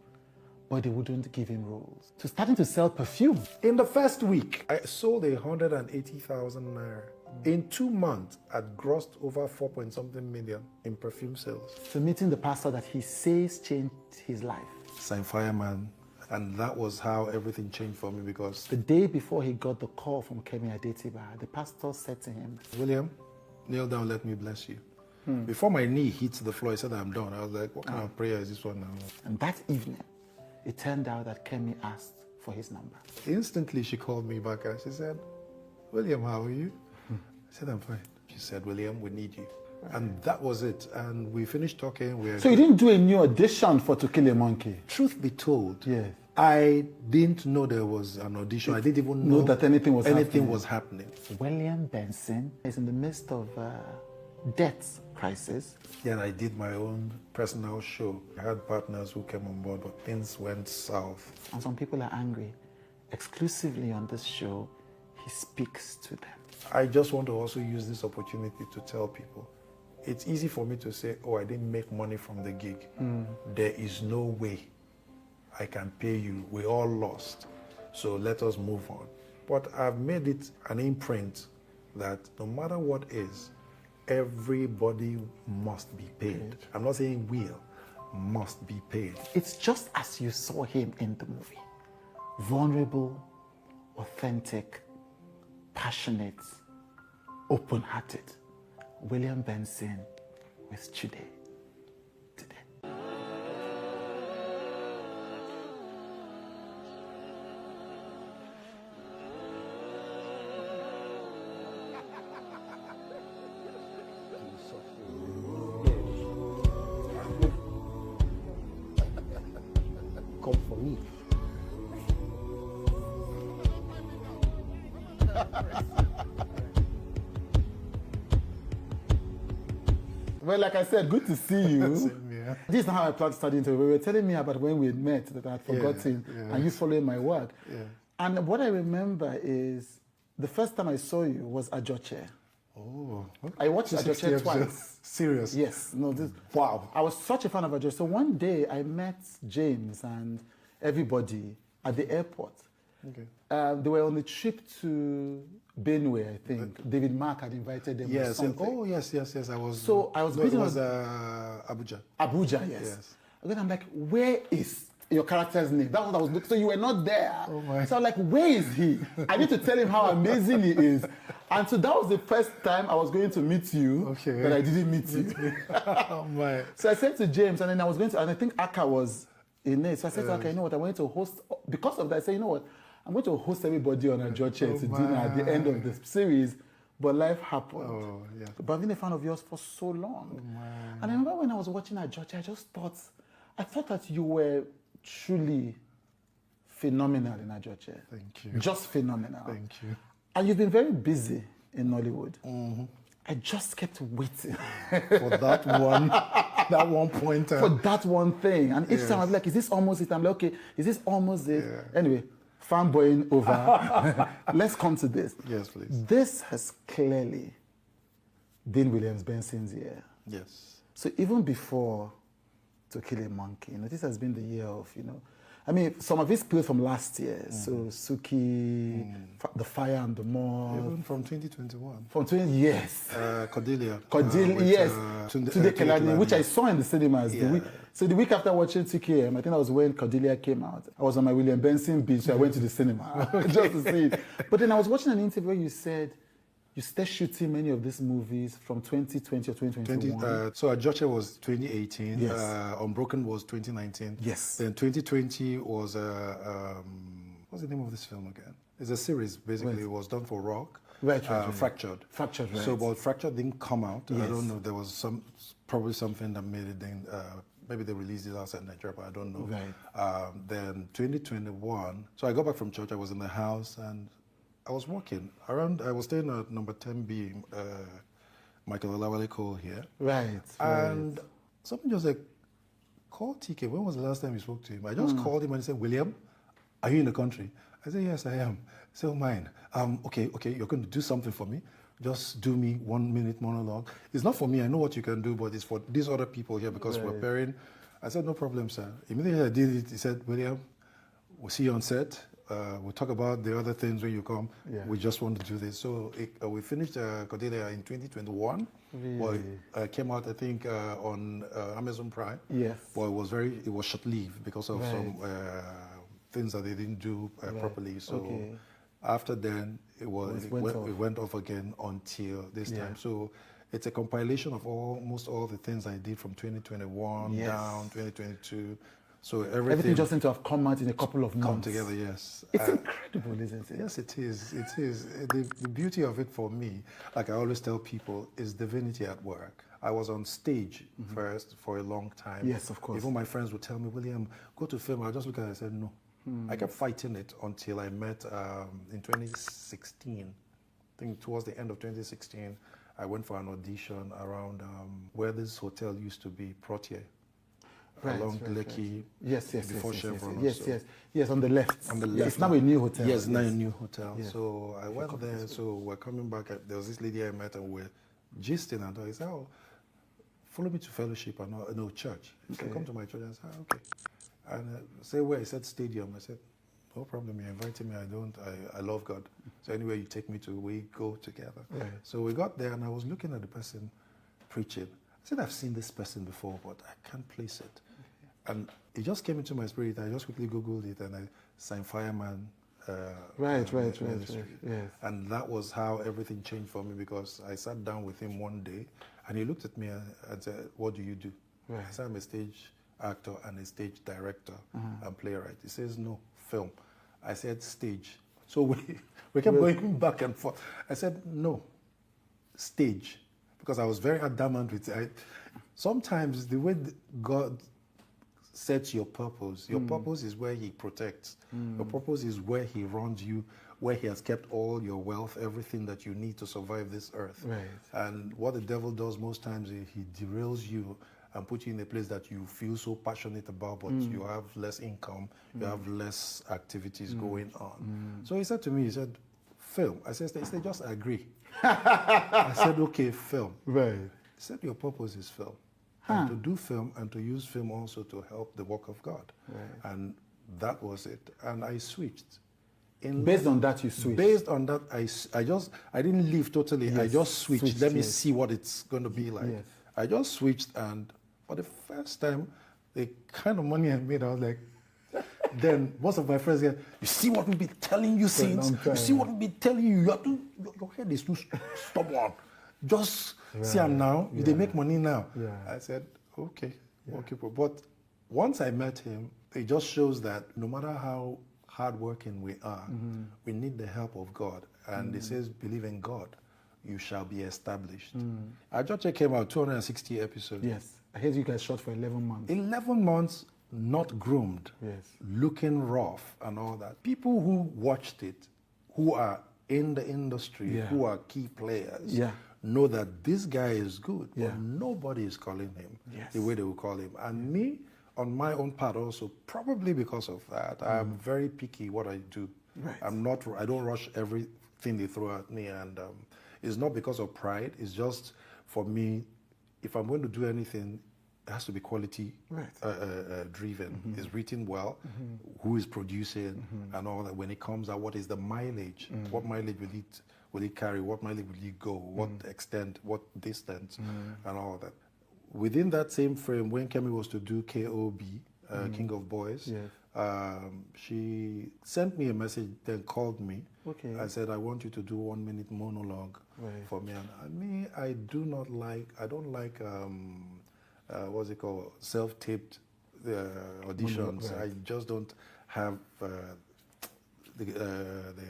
but they wouldn't give him roles. So starting to sell perfume.
In the first week, I sold 180,000 naira. In 2 months, I'd grossed over 4-point-something million in perfume sales.
So meeting the pastor that he says changed his life.
Sign fireman. And that was how everything changed for me because...
The day before he got the call from Kemi Adetiba, the pastor said to him,
William, kneel down, let me bless you. Before my knee hits the floor, he said, I'm done. I was like, what kind of prayer is this one now?
And that evening, it turned out that Kemi asked for his number.
Instantly, she called me back and she said, William, how are you? I said, I'm fine. She said, William, we need you. And that was it. And we finished talking.
So you didn't do a new audition for To Kill a Monkey?
Truth be told,
yes.
I didn't know there was an audition. I didn't even know
that anything was
happening.
William Benson is in the midst of death crisis.
Yeah, and I did my own personal show. I had partners who came on board, but things went south.
And some people are angry. Exclusively on this show, he speaks to them.
I just want to also use this opportunity to tell people, it's easy for me to say, oh, I didn't make money from the gig. There is no way I can pay you. We all lost. So let us move on. But I've made it an imprint that no matter what is, everybody must be paid. I'm not saying will, must be paid.
It's just as you saw him in the movie. Vulnerable, authentic, passionate, open-hearted. William Benson with today.
Come for me.
Well, like I said, good to see you.
Same here.
This is not how I planned to start the interview. We were telling me about when we met that I had forgotten, and you following my word.
Yeah.
And what I remember is the first time I saw you was Ajoche.
Oh.
I watched Ajoche twice.
Serious?
Yes. No. Wow. I was such a fan of Ajoche. So one day I met James and everybody at the airport.
Okay.
They were on a trip to Benue, I think. David Mark had invited them.
Yes.
Or something.
Oh, yes. I was.
So I was.
No, it was Abuja.
Abuja, yes. And then I'm like, where is your character's name? That's what I was looking. So you were not there.
Oh my.
So I'm like, where is he? I need to tell him how amazing he is. And so that was the first time I was going to meet you.
Okay.
But I didn't meet you.
Oh my.
So I said to James, and then I was going to, and I think Aka was in it. So I said to Aka, you know what? I wanted to host. Because of that, I said, you know what? I'm going to host everybody on a George to dinner at the end of the series, but life happened.
Oh, yeah.
But I've been a fan of yours for so long. And I remember when I was watching at George, I thought that you were truly phenomenal in Ajoche.
Thank you.
Just phenomenal.
Thank you.
And you've been very busy in Nollywood.
Mm-hmm.
I just kept waiting
for that one pointer.
For that one thing. And each time I'm like, is this almost it? I'm like, okay, is this almost it?
Yeah.
Anyway, fanboying over. Let's come to this.
Yes, please.
This has clearly been William Benson's year.
Yes.
So even before To Kill a Monkey, this has been the year of, I mean, some of it's still from last year. So Suki, The Fire and the Moth.
Even from 2021.
From 20 years.
Cordelia.
Yes. Today
Kelani,
which I saw in the cinemas.
Yeah.
So the week after watching 2KM, I think that was when Cordelia came out. I was on my William Benson beach, so I went to the cinema just to see it. But then I was watching an interview where you said you started shooting many of these movies from 2020 or 2021.
So Ajoche was 2018.
Yes.
Unbroken was 2019.
Yes.
Then 2020 was what's the name of this film again? It's a series basically.
Right.
It was done for Rock.
Right.
Fractured.
Fractured. Right.
So, but Fractured didn't come out.
Yes.
I don't know. There was probably something that made it. Then maybe they released it outside Nigeria, but I don't know.
Right.
Then 2021. So I got back from church. I was in the house and I was walking around. I was staying at number 10B, Michael Olawale Cole here.
Right.
And something just like, call TK. When was the last time you spoke to him? I just called him and he said, William, are you in the country? I said, yes, I am. He said, oh, mine. Okay, you're going to do something for me. Just do me 1 minute monologue. It's not for me. I know what you can do, but it's for these other people here because we're pairing. I said, no problem, sir. Immediately I did it. He said, William, we'll see you on set. We'll talk about the other things when you come. Yeah. We just want to do this. So we finished Cordelia in 2021. Really? Well, it came out, I think, on Amazon Prime.
Yes.
But it was short-lived because of some things that they didn't do properly. So after then, it went off again until this time. So it's a compilation of almost all the things I did from 2021 down 2022. So everything
just seems to have come out in a couple of months.
Come together, yes.
It's incredible, isn't it?
Yes, it is. It is. The beauty of it for me, like I always tell people, is divinity at work. I was on stage first for a long time.
Yes, of course.
Even my friends would tell me, William, go to film. I just look at it and I said, no. I kept fighting it until I met in 2016. I think towards the end of 2016, I went for an audition around where this hotel used to be, Protier. Along Lekki, before Chevron.
Yes, on the left.
On the left.
It's now a new hotel.
Yes, now a new hotel. Yes. So I went there, so we're coming back. There was this lady I met and we're gisting and I said, oh, follow me to fellowship and no church. He said, come to my church. I said, okay. And say where? He said stadium. I said, no problem. You invited me. I love God. So anywhere you take me to, we go together.
Right.
So we got there and I was looking at the person preaching. I said, I've seen this person before, but I can't place it. And it just came into my spirit. I just quickly Googled it and I signed Fireman.
Right.
Yes. And that was how everything changed for me because I sat down with him one day and he looked at me and said, what do you do?
Right.
I said, I'm a stage actor and a stage director and playwright. He says, no, film. I said, stage. So we kept going back and forth. I said, no, stage. Because I was very adamant with it. Sometimes the way God sets your purpose is where He protects. Your purpose is where He runs you, where He has kept all your wealth, everything that you need to survive this earth.
Right.
And what the devil does most times is he derails you and puts you in a place that you feel so passionate about, but you have less income, you have less activities going on. So he said to me, he said, film. I said, just agree. I said, okay, film.
Right.
He said, your purpose is film. And to do film and to use film also to help the work of God. Right. And that was it. And I switched.
Based on that, you switched?
Based on that, I didn't leave totally. Yes. I just switched. Let me see what it's going to be like. Yes. I just switched, and for the first time, the kind of money I made, I was like, then most of my friends said, you see what we've been telling you since? You see what we've been telling you? Your head is too stubborn. Just see them now. They make money now. Yeah. I said, okay. But once I met him, it just shows that no matter how hardworking we are, we need the help of God. And it says, believe in God, you shall be established. Ajoche came out 260 episodes.
Yes. I heard you guys shot for 11 months.
11 months, not groomed, looking rough and all that. People who watched it, who are in the industry, who are key players, know that this guy is good, but nobody is calling him the way they will call him. And me, on my own part also, probably because of that, I'm very picky what I do. Right. I don't rush everything they throw at me, and it's not because of pride. It's just, for me, if I'm going to do anything, it has to be quality driven.
Mm-hmm.
It's written well, who is producing, and all that. When it comes out, what is the mileage? What mileage will it carry? What mileage will it go? What extent? What distance? And all that. Within that same frame, when Kemi was to do KOB, King of Boys, she sent me a message, then called me.
Okay.
I said, I want you to do 1 minute monologue for me. And I don't like, what's it called, self-taped auditions.
Right.
I just don't have the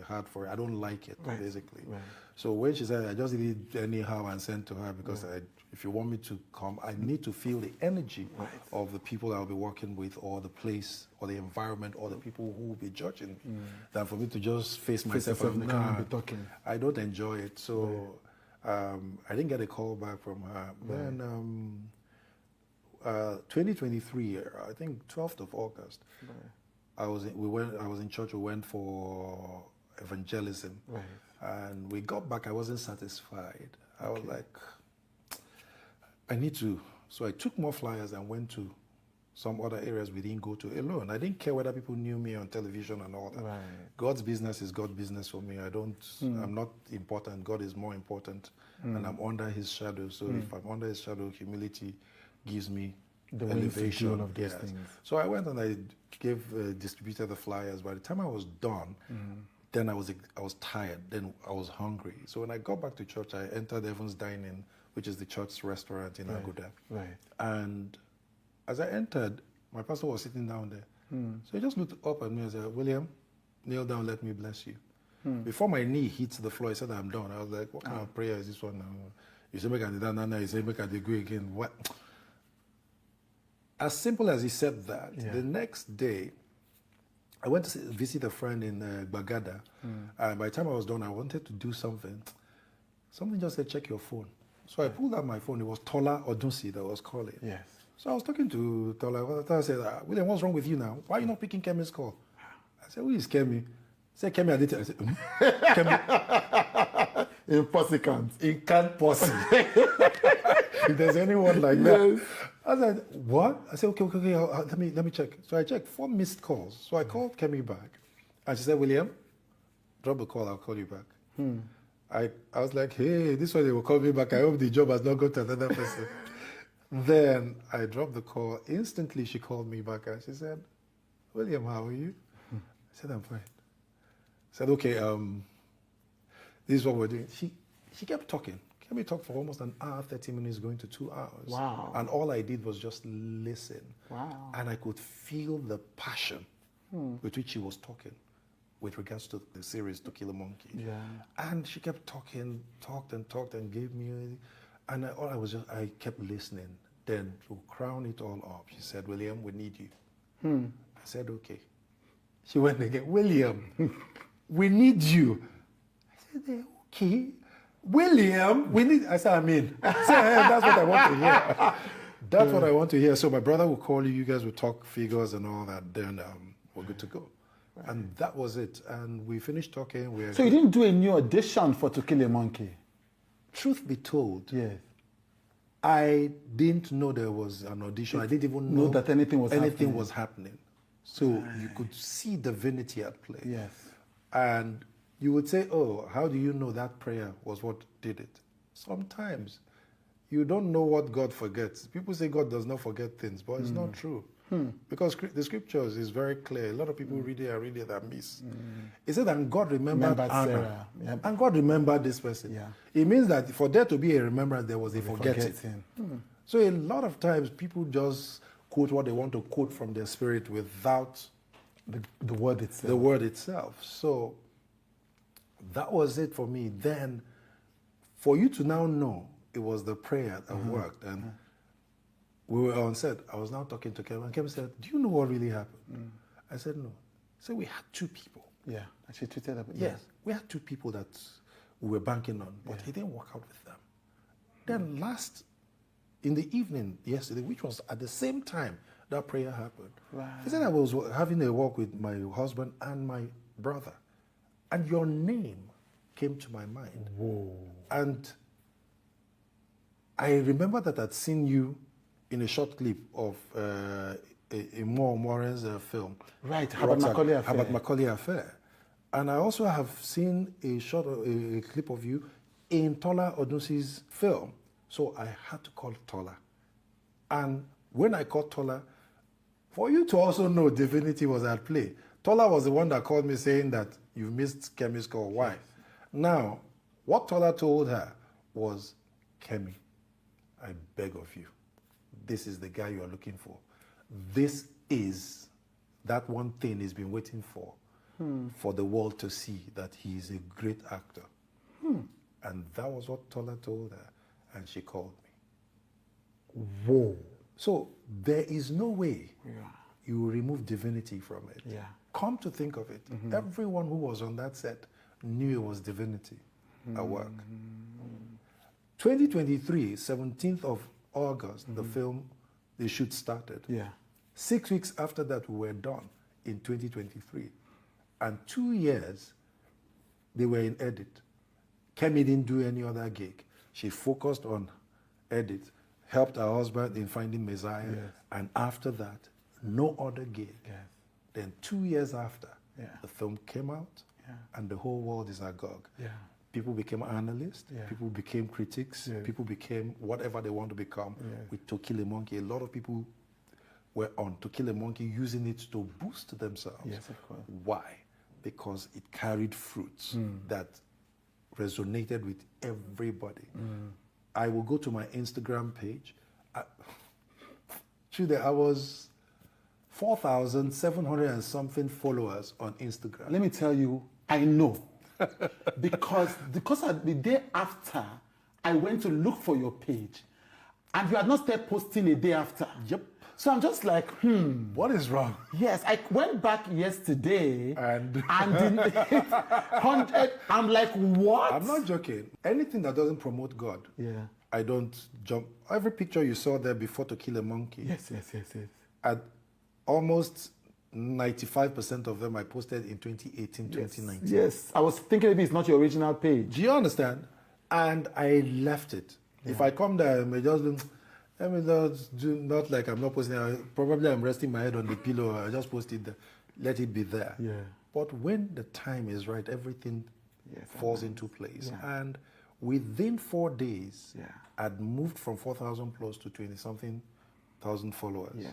heart for it. I don't like it, basically.
Right.
So when she said, I just did it anyhow and sent to her because if you want me to come, I need to feel the energy of the people I'll be working with, or the place, or the environment, or the people who will be judging me, than for me to just face myself and
be talking.
I don't enjoy it. So I didn't get a call back from her. Then 2023, I think 12th of August, I was in church. We went for evangelism, and we got back. I wasn't satisfied. I was like, I need to. So I took more flyers and went to some other areas we didn't go to alone. I didn't care whether people knew me on television and all that. God's business is God's business for me. I'm not important. God is more important, and I'm under His shadow. So if I'm under His shadow, humility gives me
the
elevation
of those things.
So I went and I distributed the flyers. By the time I was done, then I was tired. Then I was hungry. So when I got back to church, I entered Heaven's Dining, which is the church's restaurant in Aguda. And as I entered, my pastor was sitting down there. So he just looked up at me and said, William, kneel down, let me bless you. Before my knee hits the floor, he said, I'm done. I was like, what kind of prayer is this one now? You say, make I do that now, you say, make I go again. What? As simple as he said that, the next day, I went to visit a friend in Bagada. And by the time I was done, I wanted to do something. Something just said, check your phone. So I pulled out my phone. It was Tola Odunsi that was calling. So I was talking to Tola. I said, William, what's wrong with you now? Why are you not picking Kemi's call? I said, who is Kemi? He said, Kemi, I did it. I said, Kemi.
Impossible.
It can't possibly. If there's anyone like that. I said, what? I said, okay, let me check. So I checked 4 missed calls. So I called Kemi back. And she said, William, drop the call, I'll call you back. I was like, hey, this one they will call me back. I hope the job has not gone to another person. Then I dropped the call. Instantly, she called me back and she said, William, how are you? I said, I'm fine. I said, okay, this is what we're doing. She kept talking. We talked for almost an hour, 30 minutes, going to 2 hours.
Wow.
And all I did was just listen.
Wow.
And I could feel the passion with which she was talking with regards to the series To Kill a Monkey.
Yeah.
And she kept talked and gave me, and I kept listening. Then to crown it all up, she said, William, we need you. I said, okay. She went again, William, we need you. I said, okay. William, we need. I said, I'm in. I said, hey, that's what I want to hear. That's what I want to hear. So my brother will call you. You guys will talk figures and all that. Then we're good to go. And that was it. And we finished talking.
So you didn't do a new audition for To Kill a Monkey?
Truth be told, I didn't know there was an audition. I didn't even know
that anything was
happening. So you could see divinity at play.
Yes.
And you would say, oh, how do you know that prayer was what did it? Sometimes you don't know what God forgets. People say God does not forget things, but it's not true. Because the scriptures is very clear. A lot of people read it and miss. It said, and God remembered Anna.
Sarah. Yep.
And God remembered this person. It means that for there to be a remembrance, there was a forgetting. So a lot of times people just quote what they want to quote from their spirit without
the word itself.
The word itself. So that was it for me. Then, for you to now know it was the prayer that worked, and we were on set. I was now talking to Kevin, and Kevin said, do you know what really happened? I said, no. So we had 2 people.
Yeah, actually tweeted about
Yes, we had 2 people that we were banking on, but he didn't work out with them. Then in the evening yesterday, which was at the same time that prayer happened, he said I was having a walk with my husband and my brother, and your name came to my mind.
Whoa.
And I remember that I'd seen you in a short clip of a Moran's film.
Right, Herbert Macaulay Affair.
Herbert Macaulay Affair. And I also have seen a clip of you in Tola Odusi's film. So I had to call Tola. And when I called Tola, for you to also know Divinity was at play, Tola was the one that called me saying that you missed Kemi's call. Why? Now, what Tola told her was, Kemi, I beg of you, this is the guy you are looking for. This is that one thing he's been waiting for the world to see, that he is a great actor. And that was what Tola told her, and she called me. Whoa. So there is no way you will remove Divinity from it.
Yeah.
Come to think of it, everyone who was on that set knew it was Divinity at work. 2023, 17th of August, the film, the shoot started.
Yeah.
6 weeks after that, we were done in 2023. And 2 years, they were in edit. Kemi didn't do any other gig. She focused on edit, helped her husband in finding Messiah, and after that, no other gig. Then 2 years after, the film came out, and the whole world is agog. People became analysts, people became critics, people became whatever they want to become with To Kill a Monkey. A lot of people were on To Kill a Monkey using it to boost themselves.
Yes, of course.
Why? Because it carried fruits that resonated with everybody. I will go to my Instagram page. I was 4,700 and something followers on Instagram.
Let me tell you, I know. because the day after, I went to look for your page, and you had not started posting a day after.
Yep.
So I'm just like,
what is wrong?
Yes, I went back yesterday and in 100, I'm like, what?
I'm not joking. Anything that doesn't promote God, I don't jump. Every picture you saw there before To Kill a Monkey.
Yes.
At almost 95% of them I posted in 2018, 2019.
Yes, I was thinking maybe it's not your original page.
Do you understand? And I left it. If I come there, I may just do not like I'm not posting. Probably I'm resting my head on the pillow. I just post it there. Let it be there.
Yeah.
But when the time is right, everything falls into place. And within 4 days, I'd moved from 4,000 plus to 20-something thousand followers.
Yes.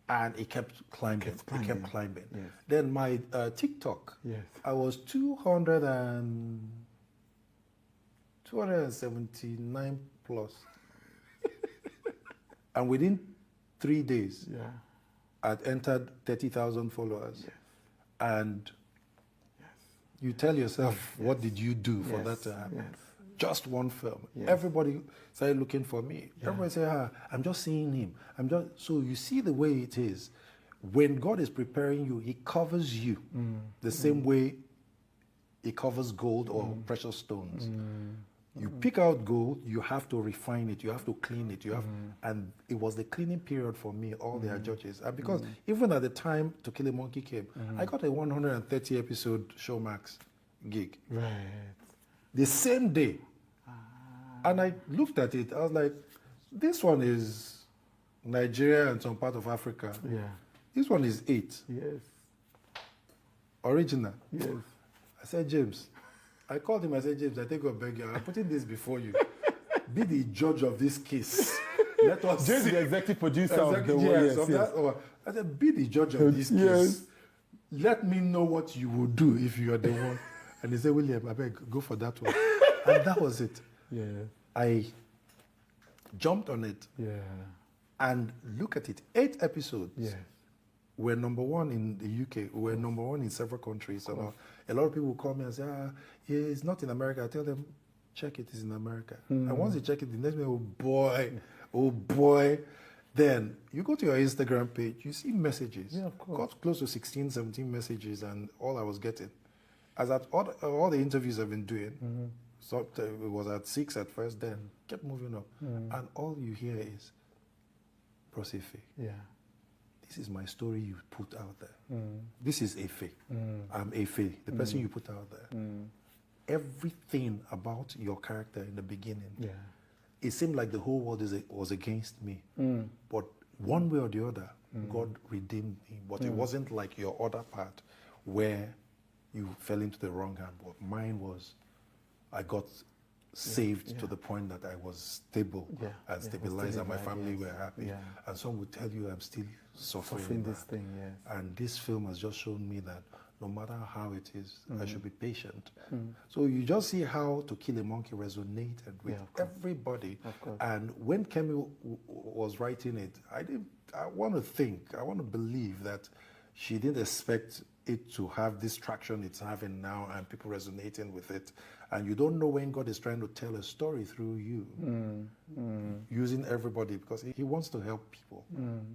And it kept climbing. It kept climbing.
Yes.
Then my TikTok, I was 279 plus. And within 3 days, I'd entered 30,000 followers. And you tell yourself, what did you do for that to happen? Just one film. Everybody started looking for me. Everybody said, I'm just seeing him. So you see the way it is. When God is preparing you, he covers you the same way he covers gold or precious stones. You pick out gold, you have to refine it, you have to clean it, and it was the cleaning period for me, all their judges. And because even at the time To Kill a Monkey came, I got a 130 episode Showmax gig.
Right.
The same day. And I looked at it, I was like, this one is Nigeria and some part of Africa.
Yeah.
This one is 8.
Yes.
Original.
Yes.
I said, James, I called him, I said, James, I take God beg you, I'm putting this before you. Be the judge of this case. Let us
James, the executive producer of the world.
I said, be the judge of this case. Let me know what you will do if you are the one. And he said, William, I beg, go for that one. And that was it.
Yeah.
I jumped on it.
Yeah.
And look at it. 8 episodes.
Yes.
We're #1 in the UK. We're #1 in several countries. And a lot of people call me and say, it's not in America. I tell them, check it, it's in America. And once you check it, the next day, oh boy. Then you go to your Instagram page, you see messages.
Yeah, of course.
Got close to 16, 17 messages, and all I was getting. As at all the interviews I've been doing, so it was at 6 at first, then kept moving up. And all you hear is, Prosefe.
Yeah.
This is my story you put out there. This is Efe. I'm Efe, the person you put out there. Everything about your character in the beginning it seemed like the whole world was against me. But one way or the other, God redeemed me. But it wasn't like your other part where you fell into the wrong hand. But mine was, I got saved to the point that I was stable and stabilized, and my family were happy. And some would tell you I'm still suffering
this thing,
And this film has just shown me that no matter how it is, I should be patient. So you just see how To Kill a Monkey resonated with everybody. And when Kemi was writing it, I want to believe that she didn't expect it to have this traction it's having now and people resonating with it. And you don't know when God is trying to tell a story through you, using everybody, because he wants to help people.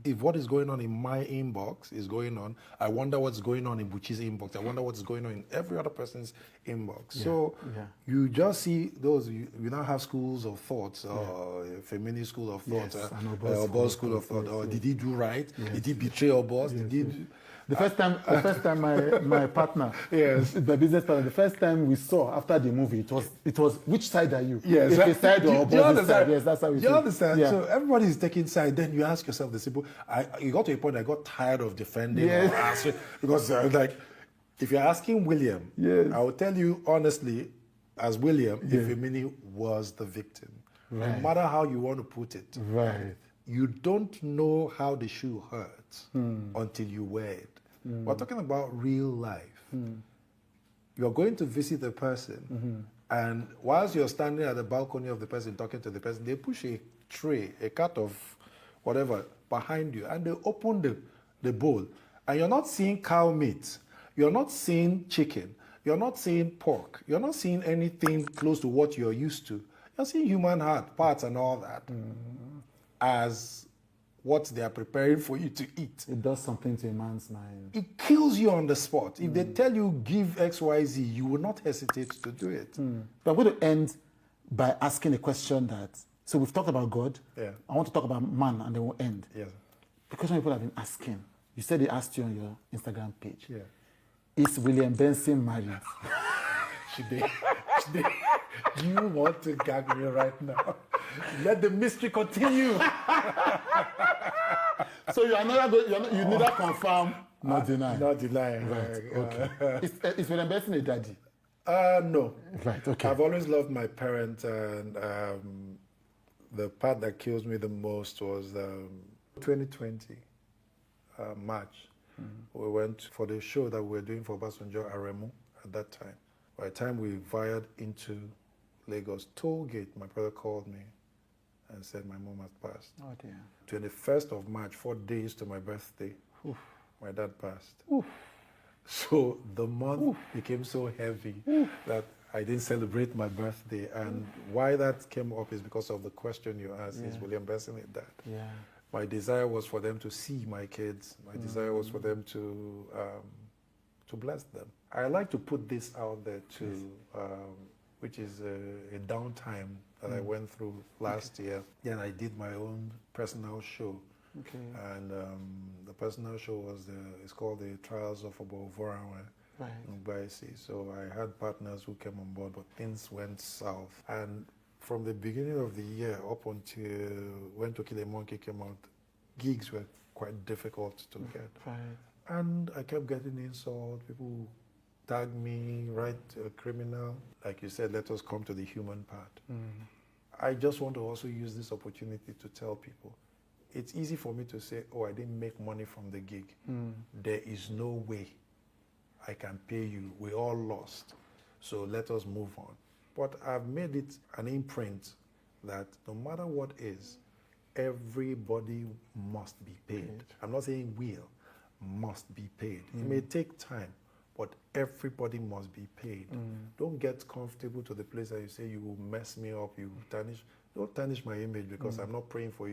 If what is going on in my inbox is going on, I wonder what's going on in Buchi's inbox. I wonder what's going on in every other person's inbox. You just see those, you now have schools of thoughts, feminist school of thought, Obo's school of thought. Or did he do right? Did he betray Obo's? Did he...
The first time my partner, the business partner, the first time we saw after the movie, it was which side are you?
Yes,
if a side or opposite side? Yes, that's how we.
You understand? So everybody is taking side. Then you ask yourself the simple. You got to a point. I got tired of defending or asking, because like, if you're asking William, I will tell you honestly, as William, Ifemini was the victim. No matter how you want to put it. You don't know how the shoe hurts until you wear it. We're talking about real life. You're going to visit a person, and whilst you're standing at the balcony of the person, talking to the person, they push a tray, a cut of whatever, behind you, and they open the bowl. And you're not seeing cow meat. You're not seeing chicken. You're not seeing pork. You're not seeing anything close to what you're used to. You're seeing human heart, parts, and all that. As what they are preparing for you to eat.
It does something to a man's mind.
It kills you on the spot. If they tell you give XYZ, you will not hesitate to do it.
But I'm going to end by asking a question that, so we've talked about God. I want to talk about man, and then we'll end. The question people have been asking, you said they asked you on your Instagram page. Is William Benson married?
Should they? You want to gag me right now? Let the mystery continue.
So you are not going, you neither confirm nor deny.
Not deny.
Right. Okay. Is William Benson a daddy?
No.
Right. Okay.
I've always loved my parents, and the part that kills me the most was 2020 March. We went for the show that we were doing for Basunjo Aremu at that time. By the time we veered into Lagos toll gate, my brother called me and said my mom had passed.
Oh dear.
21st of March, 4 days to my birthday, my dad passed. So the month became so heavy that I didn't celebrate my birthday. And why that came up is because of the question you asked, is William Benson a dad? My desire was for them to see my kids. My desire was for them to bless them. I like to put this out there too, which is a downtime that I went through last year. Then I did my own personal show. And the personal show it's called The Trials of Obovorawe in Baisi. So I had partners who came on board, but things went south. And from the beginning of the year up until when To Kill a Monkey came out, gigs were quite difficult to get. And I kept getting insults. People tag me, write a criminal. Like you said, let us come to the human part. I just want to also use this opportunity to tell people, it's easy for me to say, oh, I didn't make money from the gig. There is no way I can pay you. We all lost. So let us move on. But I've made it an imprint that no matter what is, everybody must be paid. I'm not saying will, must be paid. It may take time, but everybody must be paid. Don't get comfortable to the place that you say you will mess me up, you will tarnish. Don't tarnish my image, because I'm not praying for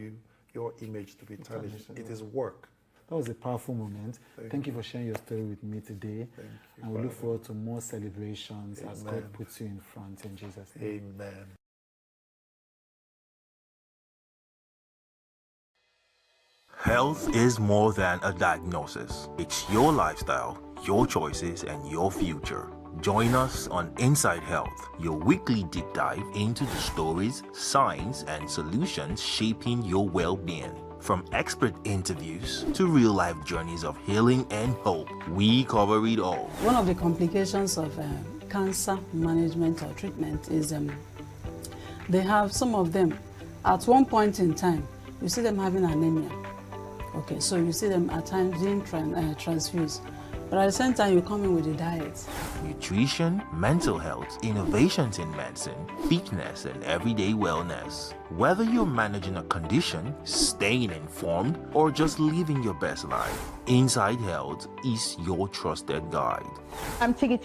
your image to be tarnished. It is work.
That was a powerful moment. Thank you for sharing your story with me today.
Thank you,
and we look forward to more celebrations as God puts you in front, in Jesus' name.
Amen.
Health is more than a diagnosis. It's your lifestyle, your choices, and your future. Join us on Inside Health, your weekly deep dive into the stories, science, and solutions shaping your well-being. From expert interviews to real-life journeys of healing and hope, we cover it all.
One of the complications of cancer management or treatment is they have some of them at one point in time, you see them having anemia. Okay, so you see them at times being transfused. But at the same time, you come in with a diet.
Nutrition, mental health, innovations in medicine, fitness, and everyday wellness. Whether you're managing a condition, staying informed, or just living your best life, Inside Health is your trusted guide.
I'm Tiggy